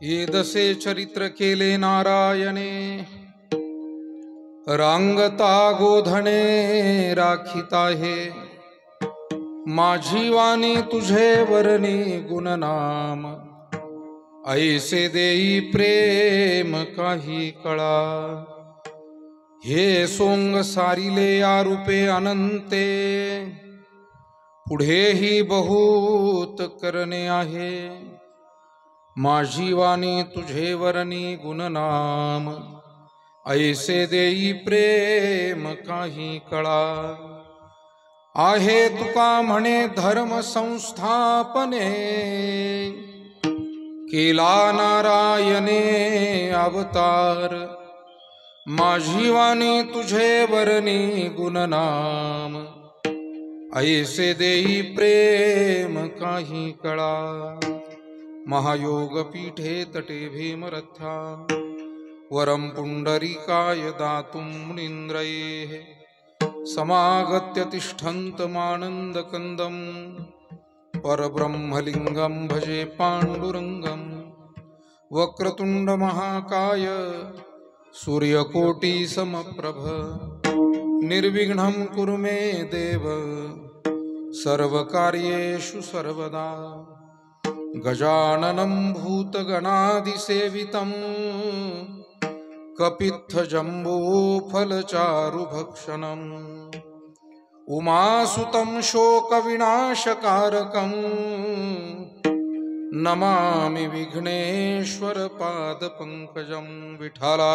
येदसे चरित्र केले नारायणे, रांगता गोधने राखिता हे, माझी वाणी तुझे वरणी गुणनाम, ऐसे देई प्रेम काही कळा. हे सोंग सारिले या रूपे अनंते, पुढेही बहुत करणे आहे. माझी वाणी तुझे वरणी गुणनाम, ऐसे देई प्रेम काही कळा. आहे तुका म्हणे धर्म संस्थापने, केला नारायणे अवतार. माझी वाणी तुझे वरणी गुणनाम, ऐसे देई प्रेम काही कळा. महायोग पीठे तटे भीमरथा, वरम पुंडरीकाय दातुं मुनीन्द्रैः. समागत्य तिष्ठन्तमानन्दकन्दं, परब्रह्मलिङ्गं भजे पाण्डुरङ्गं. वक्रतुण्ड महाकाय, सूर्यकोटि समप्रभ, निर्विघ्नं कुरु मे देव सर्वकार्येषु सर्वदा। गजाननं भूतगणादिसेवितं कपित्थजम्बूफलचारुभक्षणम् उमासुतं शोकविनाशकारकं नमामि विघ्नेश्वर पादपङ्कजं। विठ्ठला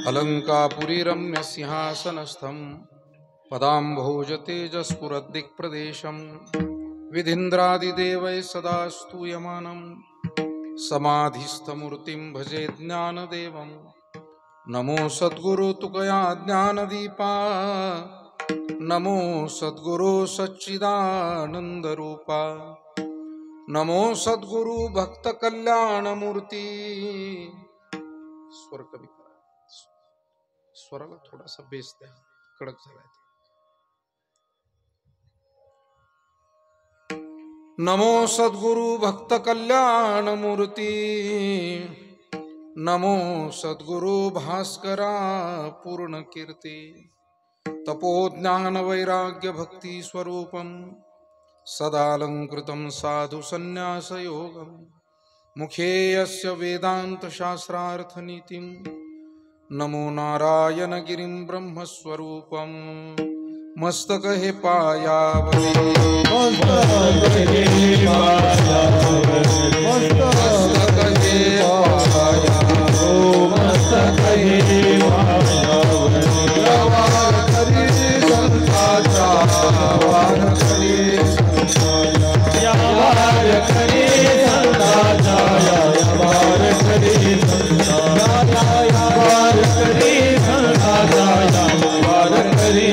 अलंकापुरी रम्य सिंहासनस्थं पदाम्भोजतेजस्फुरद्दिक्प्रदेशं विधीन्द्रादिदेवैः सदा स्तूयमानं समाधिस्थमूर्तिं भजे ज्ञानदेवं। नमो सद्गुरु तुकया ज्ञानदीपा नमो सद्गुरु सच्चिदानंदरूपा नमो सद्गुरु भक्त कल्याणमूर्ती। स्वर कमी करा, स्वराला थोडासा बेस द्या, कडक झालाय। नमो सद्गुरु भक्त कल्याणमूर्ती नमो सद्गुरु भास्करा पूर्ण कीर्ती। तपो ज्ञान वैराग्य भक्ति स्वरूपं सदालंकृतं साधु संन्यास योगं। मुखे यस्य वेदांत शास्त्रार्थ नीतिं नमो नारायण गिरिं ब्रह्मस्वरूपं। मस्तक हे पायावरे मस्तक हे पायावरे मस्तक हे पायावरे मस्तक हे पायावरे वार करी संताचा वार करी संताचा वार करी संताचा वार करी संताचा वार करी संताचा वार करी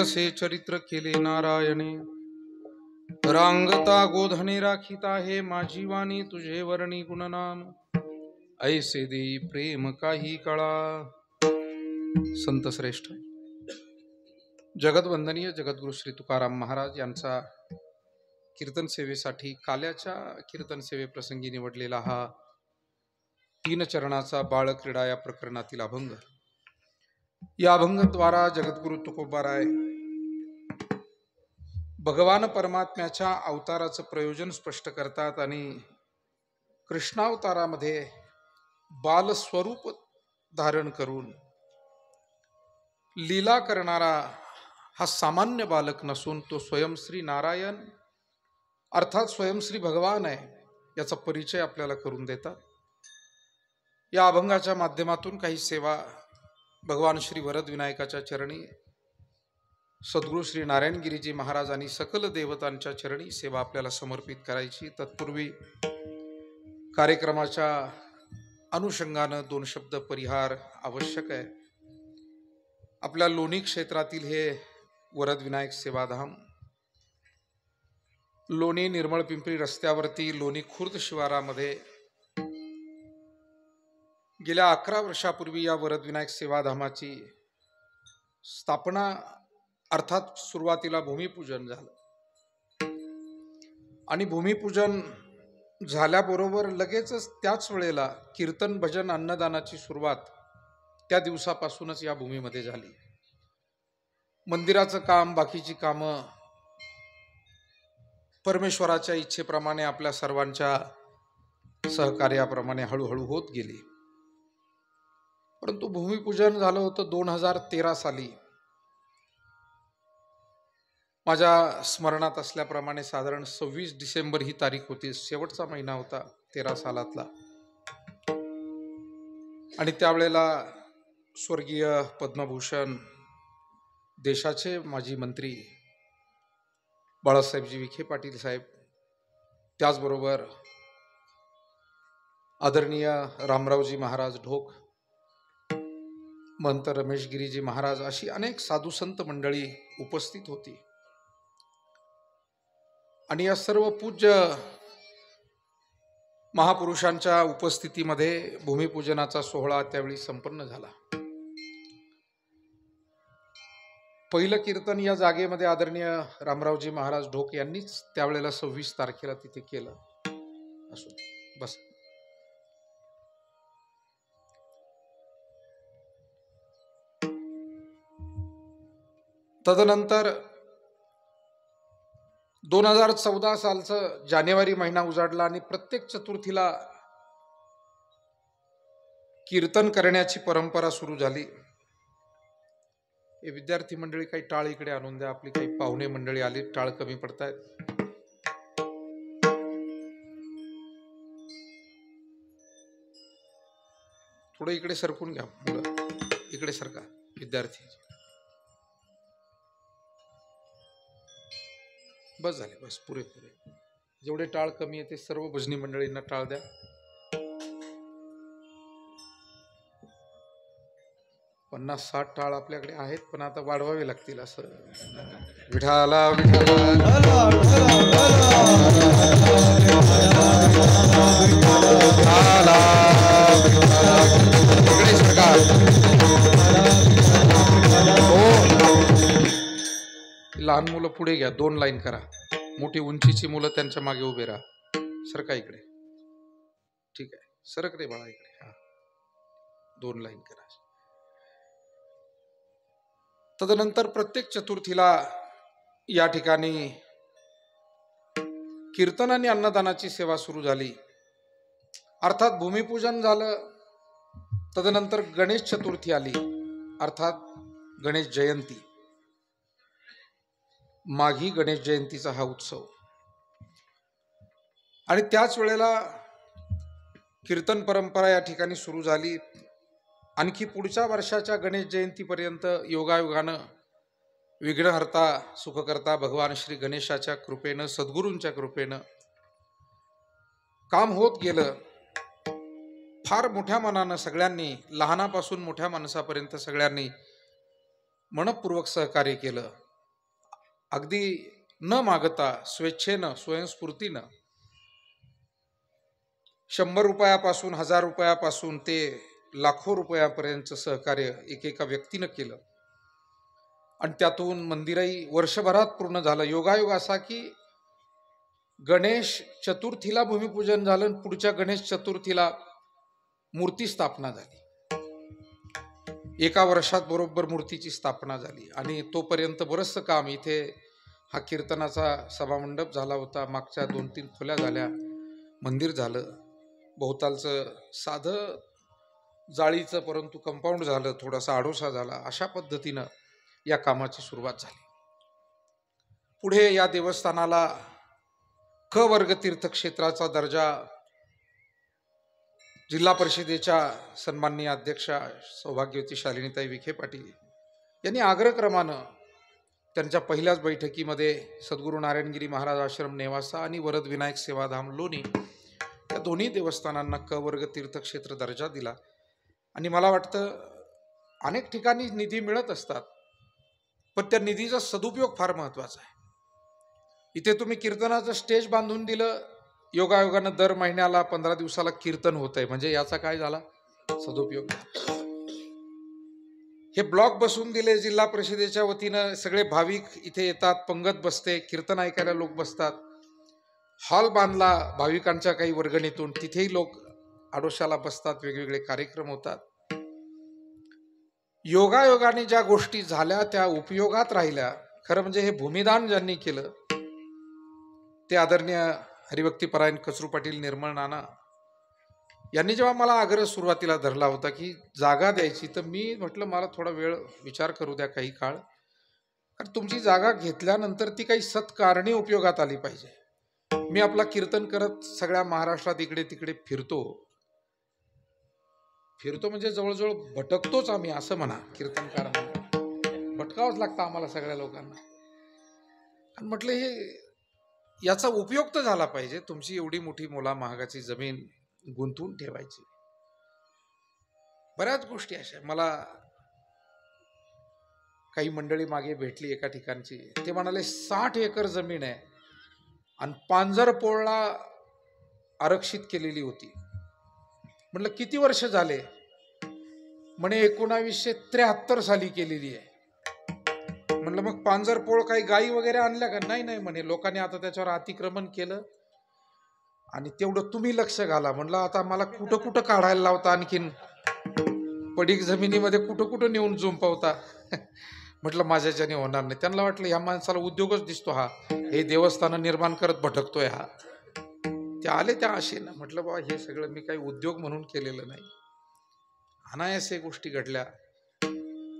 से चरित्र केले नारायणे। रांगता गोधने राखिता हे माझी वाणी तुझे वर्णी गुणनाम। ऐसे देई प्रेम काही कळा। संत श्रेष्ठ जगतवंदनीय जगद्गुरु श्री तुकाराम महाराज यांचा कीर्तन सेवेसाठी काल्याच्या कीर्तन सेवेप्रसंगी निवडलेला हा 3 चरणाचा बाळक्रीडा या प्रकरणातील अभंग। या अभंगाद्वारा जगद्गुरु तुकोबाराय भगवान परमात्म्याच्या अवताराचं प्रयोजन स्पष्ट करतात आणि कृष्णावतारामध्ये बाल स्वरूप धारण करून लीला करणारा हा सामान्य बालक नसून तो स्वयं श्री नारायण अर्थात स्वयं श्री भगवान आहे याचा परिचय आपल्याला करून देतात। या अभंगाच्या माध्यमातून काही सेवा भगवान श्री वरद विनायकाच्या चरणी सद्गुरु श्री नारायणगिरीजी महाराज आणि सकल देवतांच्या चरणी सेवा आपल्याला समर्पित करायची। तत्पूर्वी कार्यक्रमाच्या अनुषंगानं 2 शब्द परिहार आवश्यक आहे। आपल्या लोणी क्षेत्रातील हे वरद विनायक सेवाधाम लोणी निर्मळ पिंपरी रस्त्यावरती लोणी खुर्द शिवारामध्ये गेल्या 11 वर्षापूर्वी या वरद विनायक सेवाधामाची स्थापना अर्थात सुरुवातीला भूमिपूजन झालं आणि भूमिपूजन झाल्याबरोबर लगेचच त्याच वेळेला कीर्तन भजन अन्नदानाची सुरुवात त्या दिवसापासूनच या भूमीमध्ये झाली। मंदिराचं काम बाकीची कामं परमेश्वराच्या इच्छेप्रमाणे आपल्या सर्वांच्या सहकार्याप्रमाणे हळूहळू होत गेली। परंतु भूमिपूजन झालं होतं 2013 साली। माझ्या स्मरणात असल्याप्रमाणे साधारण 26 डिसेंबर ही तारीख होती, शेवटचा महिना होता 13 सालातला। आणि त्यावेळेला स्वर्गीय पद्मभूषण देशाचे माजी मंत्री बाळासाहेबजी विखे पाटील साहेब, त्याचबरोबर आदरणीय रामरावजी महाराज ढोक, महंत रमेशगिरीजी महाराज, अशी अनेक साधुसंत मंडळी उपस्थित होती. आणि या सर्व पूज्य महापुरुषांच्या उपस्थितीमध्ये भूमिपूजनाचा सोहळा त्यावेळी संपन्न झाला. पहिलं कीर्तन या जागेमध्ये आदरणीय रामरावजी महाराज ढोक यांनीच त्यावेळेला 26 तारखेला तिथे केलं. असो, बस. तदनंतर 2014 सालचं जानेवारी महिना उजाडला आणि प्रत्येक चतुर्थीला कीर्तन करण्याची परंपरा सुरू झाली. हे विद्यार्थी मंडळी काही टाळ इकडे आणून द्या. आपली काही पाहुणे मंडळी आली, टाळ कमी पडतायत. थोडं इकडे सरकून घ्या मुलं, इकडे सरका विद्यार्थी. बस झाले, बस पुरेपुरे. जेवढे टाळ कमी आहे ते सर्व भजनी मंडळींना टाळ द्या. पन्नास 60 टाळ आपल्याकडे आहेत, पण आता वाढवावे लागतील. असं विठाला इकडे सरकार. लहान मुलं पुढे घ्या, 2 लाईन करा. मोठी उंचीची मुलं त्यांच्या मागे उभे राहा. सरका इकडे. ठीक आहे, सरक रे बाळा इकडे. हा, 2 लाईन करा. तदनंतर प्रत्येक चतुर्थीला या ठिकाणी कीर्तन आणि अन्नदानाची सेवा सुरू झाली. अर्थात भूमिपूजन झालं. तदनंतर गणेश चतुर्थी आली, अर्थात गणेश जयंती. माघी गणेश जयंतीचा हा उत्सव. आणि त्याच वेळेला कीर्तन परंपरा या ठिकाणी सुरू झाली. आणखी पुढच्या वर्षाच्या गणेश जयंतीपर्यंत योगायोगानं विघ्नहर्ता सुखकर्ता भगवान श्री गणेशाच्या कृपेनं, सद्गुरूंच्या कृपेनं काम होत गेलं. फार मोठ्या मनानं सगळ्यांनी, लहानापासून मोठ्या माणसापर्यंत सगळ्यांनी मनपूर्वक सहकार्य केलं. अगदी न मागता, स्वेच्छेनं, स्वयंस्फूर्तीनं 100 रुपयापासून, 1000 रुपयापासून ते लाखो रुपयापर्यंतचं सहकार्य एकेका व्यक्तीनं केलं. आणि त्यातून मंदिरही वर्षभरात पूर्ण झालं. योगायोग असा की गणेश चतुर्थीला भूमिपूजन झालं, पुढच्या गणेश चतुर्थीला मूर्ती स्थापना झाली. एका वर्षात बरोबर मूर्तीची स्थापना झाली. आणि तोपर्यंत बरंचसं काम, इथे हा कीर्तनाचा सभामंडप झाला होता, मागच्या 2-3 खोल्या झाल्या, मंदिर झालं, भोवतालचं साधं जाळीचं परंतु कंपाऊंड झालं, थोडासा आडोसा झाला. अशा पद्धतीनं या कामाची सुरुवात झाली. पुढे या देवस्थानाला क वर्ग तीर्थक्षेत्राचा दर्जा जिल्हा परिषदेच्या सन्माननीय अध्यक्षा सौभाग्यवती शालिनीताई विखे पाटील यांनी आग्रहक्रमानं त्यांच्या पहिल्याच बैठकीमध्ये सद्गुरू नारायणगिरी महाराज आश्रम नेवासा आणि वरद विनायक सेवाधाम लोणी या दोन्ही देवस्थानांना क वर्ग तीर्थक्षेत्र दर्जा दिला. आणि मला वाटतं अनेक ठिकाणी निधी मिळत असतात, पण त्या निधीचा सदुपयोग फार महत्त्वाचा आहे. इथे तुम्ही कीर्तनाचं स्टेज बांधून दिलं, योगायोगानं दर महिन्याला 15 दिवसाला कीर्तन होत आहे, म्हणजे याचा काय झाला? सदुपयोग. हे ब्लॉक बसून दिले जिल्हा परिषदेच्या वतीनं, सगळे भाविक इथे येतात, पंगत बसते, कीर्तन ऐकायला लोक बसतात. हॉल बांधला भाविकांच्या काही वर्गणीतून, तिथेही लोक आडोशाला बसतात, वेगवेगळे कार्यक्रम होतात. योगायोगाने ज्या गोष्टी झाल्या त्या उपयोगात राहिल्या. खरं म्हणजे हे भूमिदान ज्यांनी केलं ते आदरणीय हरिभक्तीपरायण कचरू पाटील निर्मळ नाना यांनी जेव्हा मला आग्रह सुरुवातीला धरला होता की जागा द्यायची, तर मी म्हटलं मला थोडा वेळ विचार करू द्या, काही काळ, कारण तुमची जागा घेतल्यानंतर ती काही सत्कारणी उपयोगात आली पाहिजे. मी आपला कीर्तन करत सगळ्या महाराष्ट्रात इकडे तिकडे फिरतो. फिरतो म्हणजे जवळजवळ भटकतोच आम्ही असं म्हणा. कीर्तनकारांना भटकावंच लागतं आम्हाला सगळ्या लोकांना. आणि म्हटलं हे याचा उपयोग तर झाला पाहिजे. तुमची एवढी मोठी मोला महागाची जमीन गुंतवून ठेवायची. बऱ्याच गोष्टी अशा मला काही मंडळी मागे भेटली एका ठिकाणची. ते म्हणाले 60 एकर जमीन आहे आणि पांजरपोळला आरक्षित केलेली होती. म्हटलं किती वर्ष झाले? म्हणे 1973 साली केलेली आहे. म्हणलं मग पांजरपोळ काही गायी वगैरे आणल्या का? नाही नाही म्हणे, लोकांनी आता त्याच्यावर अतिक्रमण केलं आणि तेवढं तुम्ही लक्ष घाला. म्हणलं आता मला कुठं कुठं काढायला लावता, आणखीन पडीक जमिनीमध्ये कुठं कुठं नेऊन जुंपवता. म्हटलं माझ्याच्याने होणार नाही. त्यांना वाटलं ह्या माणसाला उद्योगच दिसतो, हा हे देवस्थानं निर्माण करत भटकतोय हा. ते आले त्या आशेनं. म्हटलं बाबा हे सगळं मी काही उद्योग म्हणून केलेलं नाही. अनायासे गोष्टी घडल्या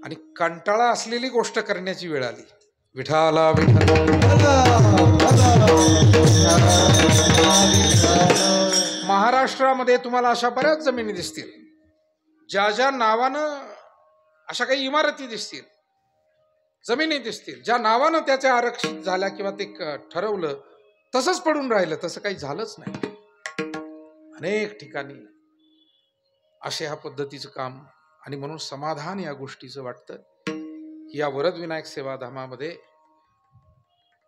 आणि कंटाळा असलेली गोष्ट करण्याची वेळ आली. विठाला महाराष्ट्रामध्ये तुम्हाला अशा बऱ्याच जमिनी दिसतील, ज्या ज्या नावानं अशा काही इमारती दिसतील, जमिनी दिसतील, ज्या नावानं त्याच्या आरक्षित झाल्या किंवा ते ठरवलं तसंच पडून राहिलं. तसं काही झालंच नाही. अनेक ठिकाणी असे ह्या पद्धतीचं काम. आणि म्हणून समाधान या गोष्टीचं वाटतं. या वरद विनायक सेवाधामामध्ये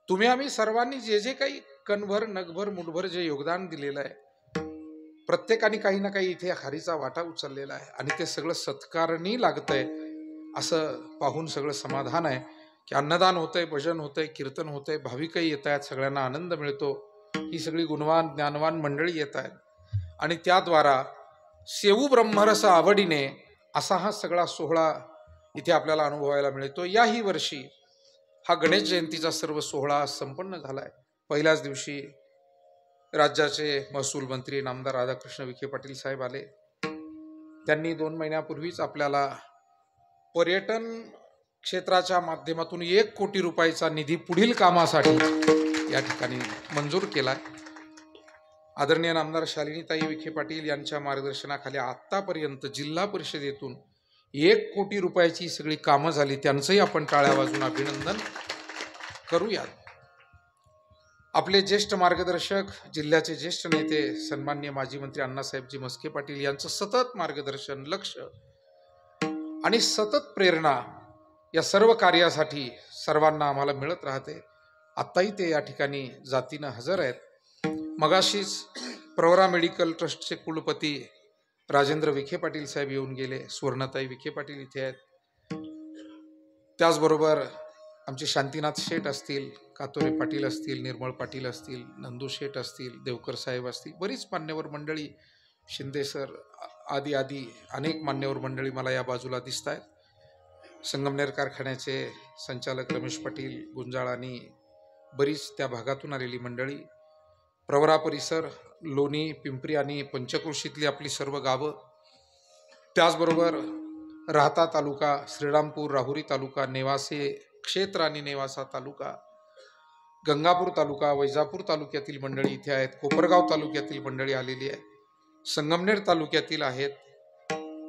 तुम्ही आम्ही सर्वांनी जे जे काही कणभर नगभर मुठभर जे योगदान दिलेलं आहे, प्रत्येकाने काही ना काही इथे हारीचा वाटा उचललेला आहे आणि ते सगळं सत्कारणी लागतंय असं पाहून सगळं समाधान आहे की अन्नदान होतंय, भजन होतंय, कीर्तन होतंय, भाविकही येत आहेत, सगळ्यांना आनंद मिळतो. ही सगळी गुणवान ज्ञानवान मंडळी येत आहेत आणि त्याद्वारा सेवू ब्रह्मरस आवडीने असा हा सगळा सोहळा इथे आपल्याला अनुभवायला मिळतो. याही वर्षी हा गणेश जयंतीचा सर्व सोहळा संपन्न झालाय. पहिल्याच दिवशी राज्याचे महसूल मंत्री नामदार राधाकृष्ण विखे पाटील साहेब आले. त्यांनी 2 महिन्यापूर्वीच आपल्याला पर्यटन क्षेत्राच्या माध्यमातून 1 कोटी रुपयाचा निधी पुढील कामासाठी या ठिकाणी मंजूर केला. आदरणीय नामदार शालिनीताई विखे पाटील यांच्या मार्गदर्शनाखाली आतापर्यंत जिल्हा परिषदेतून 1 कोटी रुपयाची सगळी कामं झाली. त्यांचंही आपण टाळ्या वाजून अभिनंदन करूयात. आपले ज्येष्ठ मार्गदर्शक, जिल्ह्याचे ज्येष्ठ नेते सन्माननीय माजी मंत्री अण्णासाहेबजी मस्के पाटील यांचं सतत मार्गदर्शन, लक्ष आणि सतत प्रेरणा या सर्व कार्यासाठी सर्वांना आम्हाला मिळत राहते. आत्ताही ते या ठिकाणी जातीनं हजर आहेत. मगाशीच प्रवरा मेडिकल ट्रस्टचे कुलपती राजेंद्र विखे पाटील साहेब येऊन गेले. सुवर्णताई विखे पाटील इथे आहेत. त्याचबरोबर आमचे शांतीनाथ शेठ असतील, कातोरे पाटील असतील, निर्मळ पाटील असतील, नंदू शेठ असतील, देवकर साहेब असतील, बरीच मान्यवर मंडळी, शिंदे सर आदी आदी अनेक मान्यवर मंडळी मला या बाजूला दिसत आहेत. संगमनेर कारखान्याचे संचालक रमेश पाटील गुंजाळ आणि बरीच त्या भागातून आलेली मंडळी, प्रवरा परिसर, लोणी, पिंपरी आणि पंचक्रोशीतली आपली सर्व गावं, त्याचबरोबर राहता तालुका, श्रीरामपूर, राहुरी तालुका, नेवासे क्षेत्र आणि नेवासा तालुका, गंगापूर तालुका, वैजापूर तालुक्यातील मंडळी इथे आहेत. कोपरगाव तालुक्यातील मंडळी आलेली आहे. संगमनेर तालुक्यातील आहेत.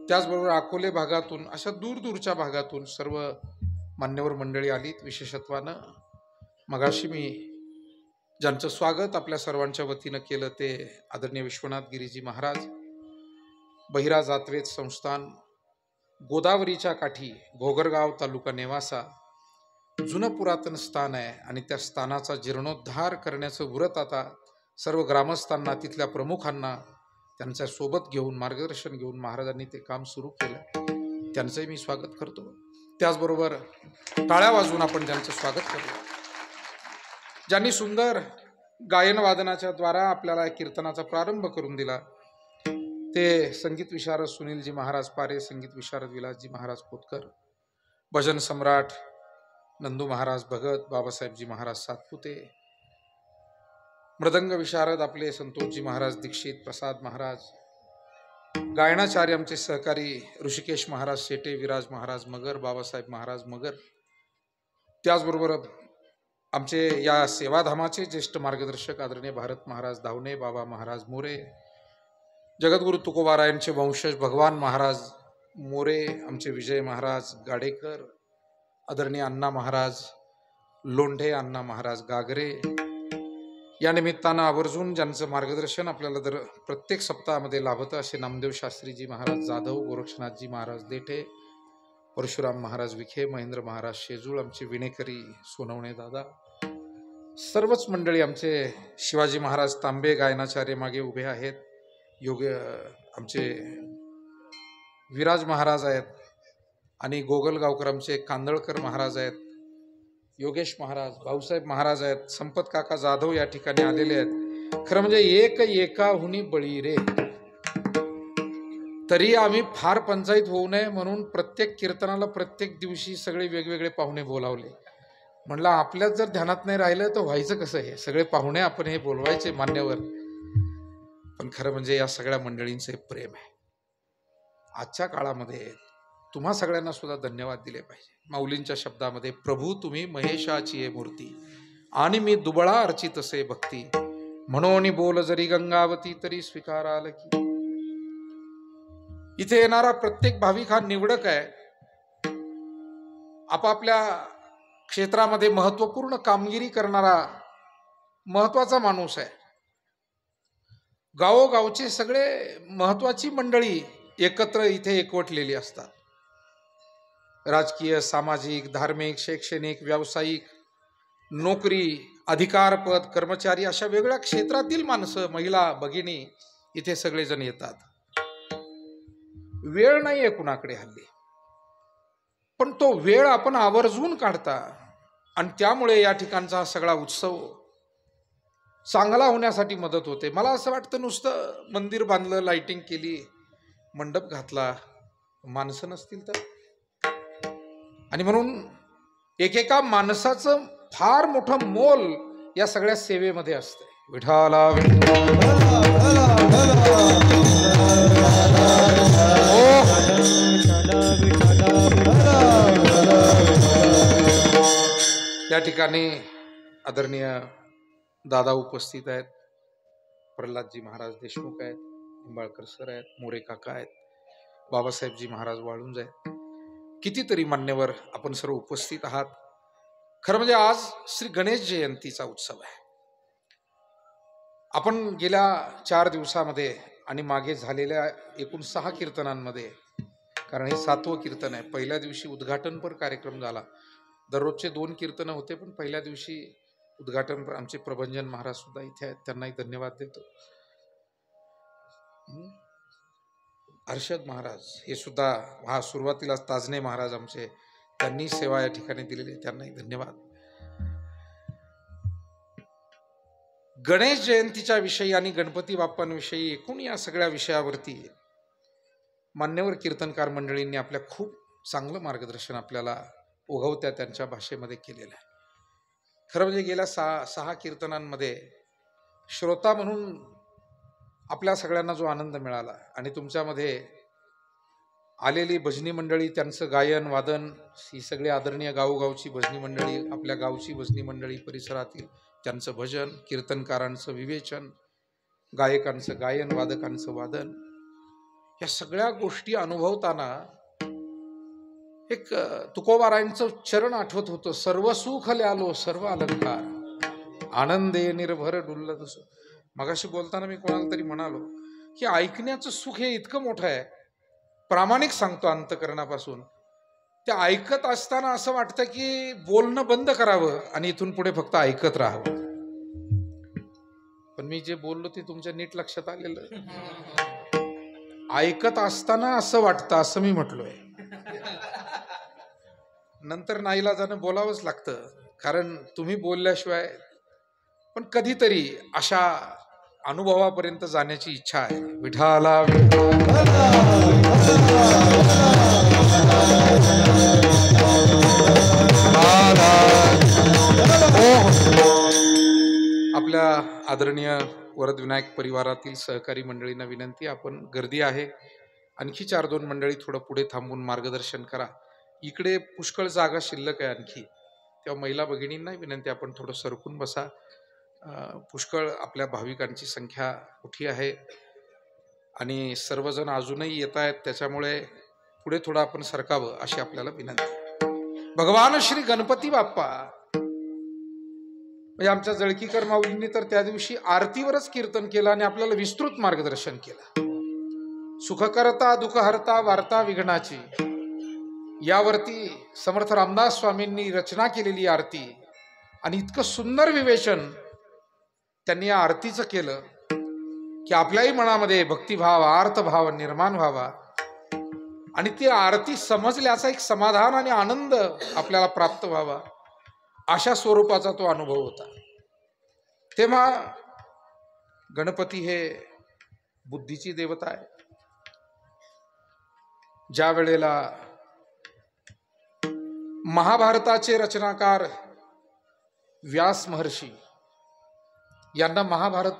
त्याचबरोबर अकोले भागातून, अशा दूरदूरच्या भागातून सर्व मान्यवर मंडळी आलीत. विशेषत्वानं मगाशी मी ज्यांचं स्वागत आपल्या सर्वांच्या वतीनं केलं ते आदरणीय विश्वनाथ गिरीजी महाराज, बहिरा जातवेद संस्थान, गोदावरीच्या काठी, घोगरगाव तालुका नेवासा, जुनं पुरातन स्थान आहे आणि त्या स्थानाचा जीर्णोद्धार करण्याचं व्रत आता सर्व ग्रामस्थांना, तिथल्या प्रमुखांना त्यांच्या सोबत घेऊन, मार्गदर्शन घेऊन महाराजांनी ते काम सुरू केलं. त्यांचंही मी स्वागत करतो. त्याचबरोबर टाळ्या वाजवून आपण त्यांचं स्वागत करूया. ज्यांनी सुंदर गायन वादनाच्या द्वारा आपल्याला कीर्तनाचा प्रारंभ करून दिला ते संगीत विशारद सुनीलजी महाराज पारे, संगीत विशारद विलासजी महाराज खोतकर, भजन सम्राट नंदू महाराज भगत, बाबासाहेबजी महाराज सातपुते, मृदंग विशारद आपले संतोषजी महाराज दीक्षित, प्रसाद महाराज, गायनाचार्य आमचे सहकारी ऋषिकेश महाराज शेटे, विराज महाराज मगर, बाबासाहेब महाराज मगर, त्याचबरोबर आमचे या सेवाधामाचे ज्येष्ठ मार्गदर्शक आदरणीय भारत महाराज धावणे, बाबा महाराज मोरे, जगद्गुरु तुकोबारायांचे वंशज भगवान महाराज मोरे, आमचे विजय महाराज गाडेकर, आदरणीय अण्णा महाराज लोंढे, अण्णा महाराज गागरे, या निमित्तानं आवर्जून ज्यांचं मार्गदर्शन आपल्याला दर प्रत्येक सप्ताहामध्ये लाभतं असे नामदेव शास्त्रीजी महाराज जाधव, गोरक्षनाथजी महाराज देठे, परशुराम महाराज विखे, महेंद्र महाराज शेजूळ, आमचे विणेकरी सोनवणे दादा, सर्वच मंडळी, आमचे शिवाजी महाराज तांबे गायनाचार्य मागे उभे आहेत, आमचे विराज महाराज आहेत, आणि गोगलगावकर आमचे कांदळकर महाराज आहेत, योगेश महाराज, भाऊसाहेब महाराज आहेत, संपत काका जाधव या ठिकाणी आलेले आहेत. खरं म्हणजे एक एकाहुनी बळी रे. तरी आम्ही फार पंचायत होऊ नये म्हणून प्रत्येक कीर्तनाला प्रत्येक दिवशी सगळे वेगवेगळे पाहुणे बोलावले. म्हणलं आपल्यात जर ध्यानात नाही राहिलं तर व्हायचं कसं? हे सगळे पाहुणे आपण हे बोलवायचे मान्यवर. पण खरं म्हणजे या सगळ्या मंडळींचं प्रेम आहे. आजच्या काळामध्ये तुम्हा सगळ्यांना सुद्धा धन्यवाद दिले पाहिजे. माऊलींच्या शब्दामध्ये, प्रभू तुम्ही महेशाची आहे मूर्ती आणि मी दुबळा अर्चित असे भक्ती, म्हणून बोल जरी गंगावती तरी स्वीकाराल की. इथे येणारा प्रत्येक भाविक हा निवडक आहे, आपापल्या क्षेत्रामध्ये महत्वपूर्ण कामगिरी करणारा महत्वाचा माणूस आहे. गावोगावचे सगळे महत्वाची मंडळी एकत्र इथे एकवटलेली असतात. राजकीय, सामाजिक, धार्मिक, शैक्षणिक, व्यावसायिक, नोकरी, अधिकारपद, कर्मचारी अशा वेगळ्या क्षेत्रातील माणसं, महिला, भगिनी इथे सगळेजण येतात. वेळ नाहीये कुणाकडे हल्ली, पण तो वेळ आपण आवर्जून काढता आणि त्यामुळे या ठिकाणचा हा सगळा उत्सव चांगला होण्यासाठी मदत होते. मला असं वाटतं नुसतं मंदिर बांधलं, लाइटिंग केली, मंडप घातला, माणसं नसतील तर. आणि म्हणून एकेका माणसाचं फार मोठं मोल या सगळ्या सेवेमध्ये असते. विठाला या ठिकाणी आदरणीय दादा उपस्थित आहेत, प्रल्हादजी महाराज देशमुख आहेत, निंबाळकर सर आहेत, मोरे काका आहेत, बाबासाहेबजी महाराज वाळुंज आहेत, कितीतरी मान्यवर आपण सर्व उपस्थित आहात. खरं म्हणजे आज श्री गणेश जयंतीचा उत्सव आहे. आपण गेल्या 4 दिवसामध्ये आणि मागे झालेल्या एकूण 6 कीर्तनांमध्ये, कारण हे 7वं कीर्तन आहे, पहिल्या दिवशी उद्घाटनपर कार्यक्रम झाला. दररोजचे 2 कीर्तनं होते, पण पहिल्या दिवशी उद्घाटन आमचे प्रभंजन महाराज सुद्धा इथे आहेत, त्यांनाही धन्यवाद देतो. हर्षद महाराज हे सुद्धा सुरुवातीला ताजने महाराज आमचे, त्यांनी सेवा या ठिकाणी दिलेली, त्यांनाही धन्यवाद. गणेश जयंतीच्या विषयी आणि गणपती बाप्पांविषयी एकूण या सगळ्या विषयावरती मान्यवर कीर्तनकार मंडळींनी आपल्या खूप चांगलं मार्गदर्शन आपल्याला ओघवत्या त्यांच्या भाषेमध्ये केलेलं आहे. खरं म्हणजे गेल्या 6 कीर्तनांमध्ये श्रोता म्हणून आपल्या सगळ्यांना जो आनंद मिळाला आणि तुमच्यामध्ये आलेली भजनी मंडळी, त्यांचं गायन वादन, ही सगळी आदरणीय गावोगावची भजनी मंडळी, आपल्या गावची भजनी मंडळी, परिसरातील त्यांचं भजन, कीर्तनकारांचं विवेचन, गायकांचं गायन, वादकांचं वादन, या सगळ्या गोष्टी अनुभवताना एक तुकोबारायांचं चरण आठवत होतं. सर्व सुख ल्यालो सर्व अलंकार, आनंदे निर्भर डुल्ल तसं. मगाशी बोलताना मी कोणाला तरी म्हणालो की ऐकण्याचं सुख हे इतकं मोठं आहे, प्रामाणिक सांगतो अंतकरणापासून. ते ऐकत असताना असं वाटतं की बोलणं बंद करावं आणि इथून पुढे फक्त ऐकत राहावं. पण मी जे बोललो ते तुमच्या नीट लक्षात आलेलं. ऐकत असताना असं वाटतं असं मी म्हटलोय. नंतर नाईलाजानं बोलावंच लागतं, कारण तुम्ही बोलल्याशिवाय. पण कधीतरी अशा अनुभवापर्यंत जाण्याची इच्छा आहे. विठाला आपल्या आदरणीय वरदविनायक परिवारातील सहकारी मंडळींना विनंती, आपण गर्दी आहे, आणखी 4-2 मंडळी थोडं पुढे थांबून मार्गदर्शन करा. इकडे पुष्कळ जागा शिल्लक आहे आणखी, तेव्हा महिला भगिनींना विनंती, आपण थोडं सरकून बसा. पुष्कळ आपल्या भाविकांची संख्या मोठी आहे. आणि सर्वजण अजूनही येत आहेत, त्याच्यामुळे पुढे थोडं आपण सरकावं अशी आपल्याला विनंती. भगवान श्री गणपती बाप्पा म्हणजे आमच्या जळकीकर माऊलींनी तर त्या दिवशी आरतीवरच कीर्तन केलं आणि आपल्याला विस्तृत मार्गदर्शन केलं. सुखकर्ता दुःखहर्ता वार्ता विघ्नाची यावरती समर्थ रामदास स्वामींनी रचना केलेली आरती आणि इतकं सुंदर विवेचन त्यांनी या आरतीचं केलं की आपल्याही मनामध्ये भक्तिभाव आर्तभाव निर्माण व्हावा आणि ती आरती समजल्याचा एक समाधान आणि आनंद आपल्याला प्राप्त व्हावा अशा स्वरूपाचा तो अनुभव होता. तेव्हा गणपती हे बुद्धीची देवता आहे. ज्या वेळेला महाभारताचे रचनाकार व्यास महर्षी यांना महाभारत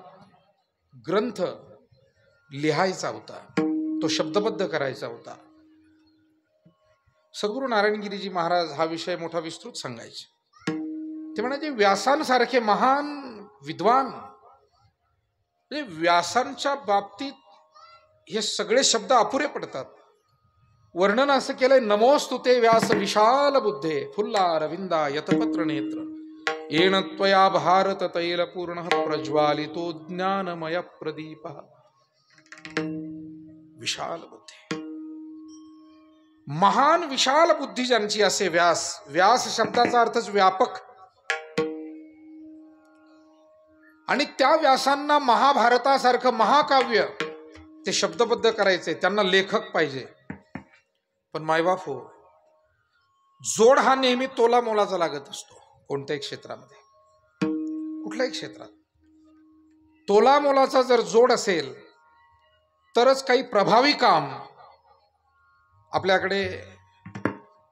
ग्रंथ लिहायचा होता, तो शब्दबद्ध करायचा होता, सद्गुरू नारायणगिरीजी महाराज हा विषय मोठा विस्तृत सांगायचे. ते म्हणायचे व्यासांसारखे महान विद्वान म्हणजे व्यासांच्या बाबतीत हे सगळे शब्द अपुरे पडतात. वर्णन असं केलंय, नमोस्तुते व्यास विशाल बुद्धे फुल्ला रविंदा यतपत्र नेत्र येण त्वया भारत तैल पूर्ण प्रज्वालितो ज्ञानमय प्रदीप. विशाल बुद्धी, महान विशाल बुद्धी ज्यांची असे व्यास. व्यास शब्दाचा अर्थच व्यापक. आणि त्या व्यासांना महाभारतासारखं महाकाव्य ते शब्दबद्ध करायचे, त्यांना लेखक पाहिजे. पण मायबाप हो, जोड हा नेहमी तोला मोलाचा लागत असतो. कोणत्याही क्षेत्रामध्ये, कुठल्याही क्षेत्रात तोला मोलाचा जर जोड असेल तरच काही प्रभावी काम. आपल्याकडे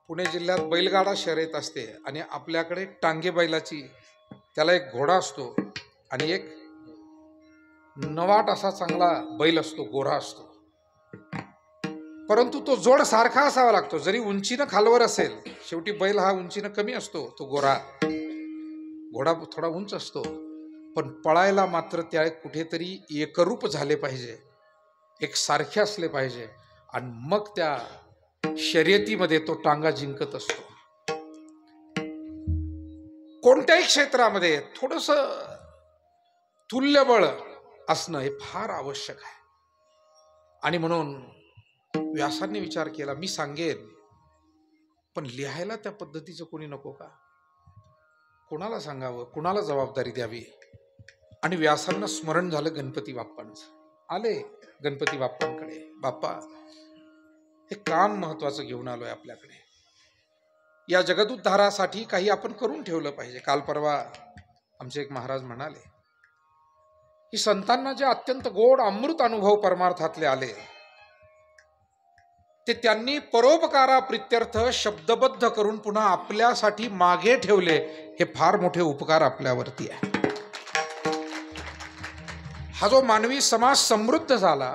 पुणे जिल्ह्यात बैलगाडा शर्यत असते आणि आपल्याकडे टांगे बैलाची, त्याला एक घोडा असतो आणि एक नवाट असा चांगला बैल असतो, गोरा असतो. परंतु तो जोड सारखा असावा लागतो. जरी उंचीनं खालवर असेल, शेवटी बैल हा उंचीनं कमी असतो, तो घोडा थोडा उंच असतो. पण पळायला मात्र त्या कुठेतरी एकरूप झाले पाहिजे, एक सारखे असले पाहिजे आणि मग त्या शर्यतीमध्ये तो टांगा जिंकत असतो. कोणत्याही क्षेत्रामध्ये थोडस तुल्यबळ असणं हे फार आवश्यक आहे. आणि म्हणून व्यासांनी विचार केला, मी सांगेन पण लिहायला त्या पद्धतीचं कोणी नको का? कोणाला सांगावं, कोणाला जबाबदारी द्यावी? आणि व्यासांना स्मरण झालं गणपती बाप्पांचं. आले गणपती बाप्पांकडे, बाप्पा हे काम महत्वाचं घेऊन आलोय आपल्याकडे, या जगदुद्धारासाठी काही आपण करून ठेवलं पाहिजे. काल परवा आमचे एक महाराज म्हणाले की संतांना जे अत्यंत गोड अमृत अनुभव परमार्थातले आले ते त्यांनी परोपकारा प्रित्यर्थ शब्दबद्ध करून पुन्हा आपल्यासाठी मागे ठेवले. हे फार मोठे उपकार आपल्यावरती आहे. हा जो मानवी समाज समृद्ध झाला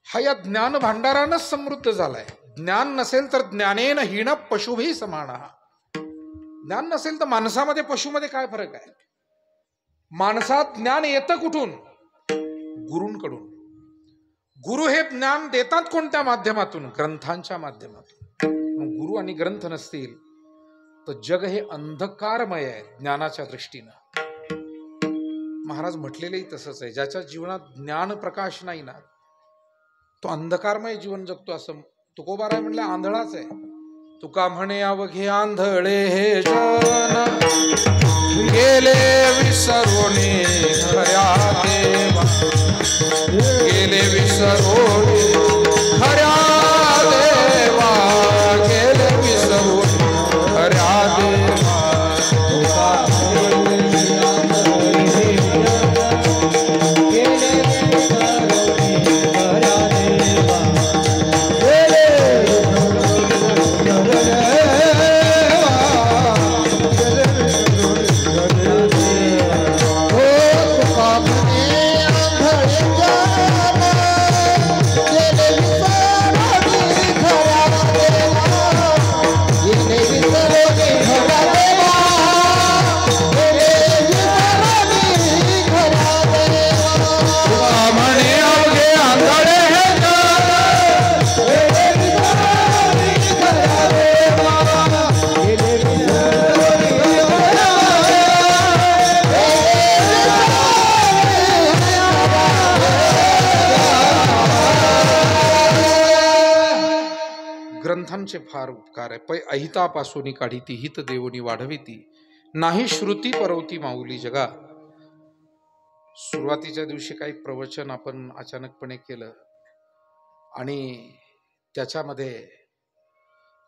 हा या ज्ञान भांडारानंच समृद्ध झालाय. ज्ञान नसेल तर ज्ञानेन हीन पशुभी समान. ज्ञान नसेल तर माणसामध्ये पशुमध्ये काय फरक आहे? माणसात ज्ञान येतं कुठून? गुरूंकडून. गुरु हे ज्ञान देतात कोणत्या माध्यमातून? ग्रंथांच्या माध्यमातून. मग गुरु आणि ग्रंथ नसतील तर जग हे अंधकारमय आहे ज्ञानाच्या दृष्टीनं. महाराज म्हटलेलंही तसंच आहे, ज्याच्या जीवनात ज्ञान प्रकाश नाही ना तो अंधकारमय जीवन जगतो. असं तुकोबाराय म्हणलं आंधळाच आहे. तुका म्हणे अवघे आंधळे हे जन गेले विसरून खऱ्या देवा, गेले विसरून खऱ्या देवा, गेले विसरून खऱ्या देवा. Get it. हरिकथांचे फार उपकार आहे. पै अहितापासून काढीती हित देवनी वाढविती, नाही श्रुती परवती माऊली जगा. सुरुवातीच्या दिवशी काही प्रवचन आपण अचानकपणे केलं आणि त्याच्यामध्ये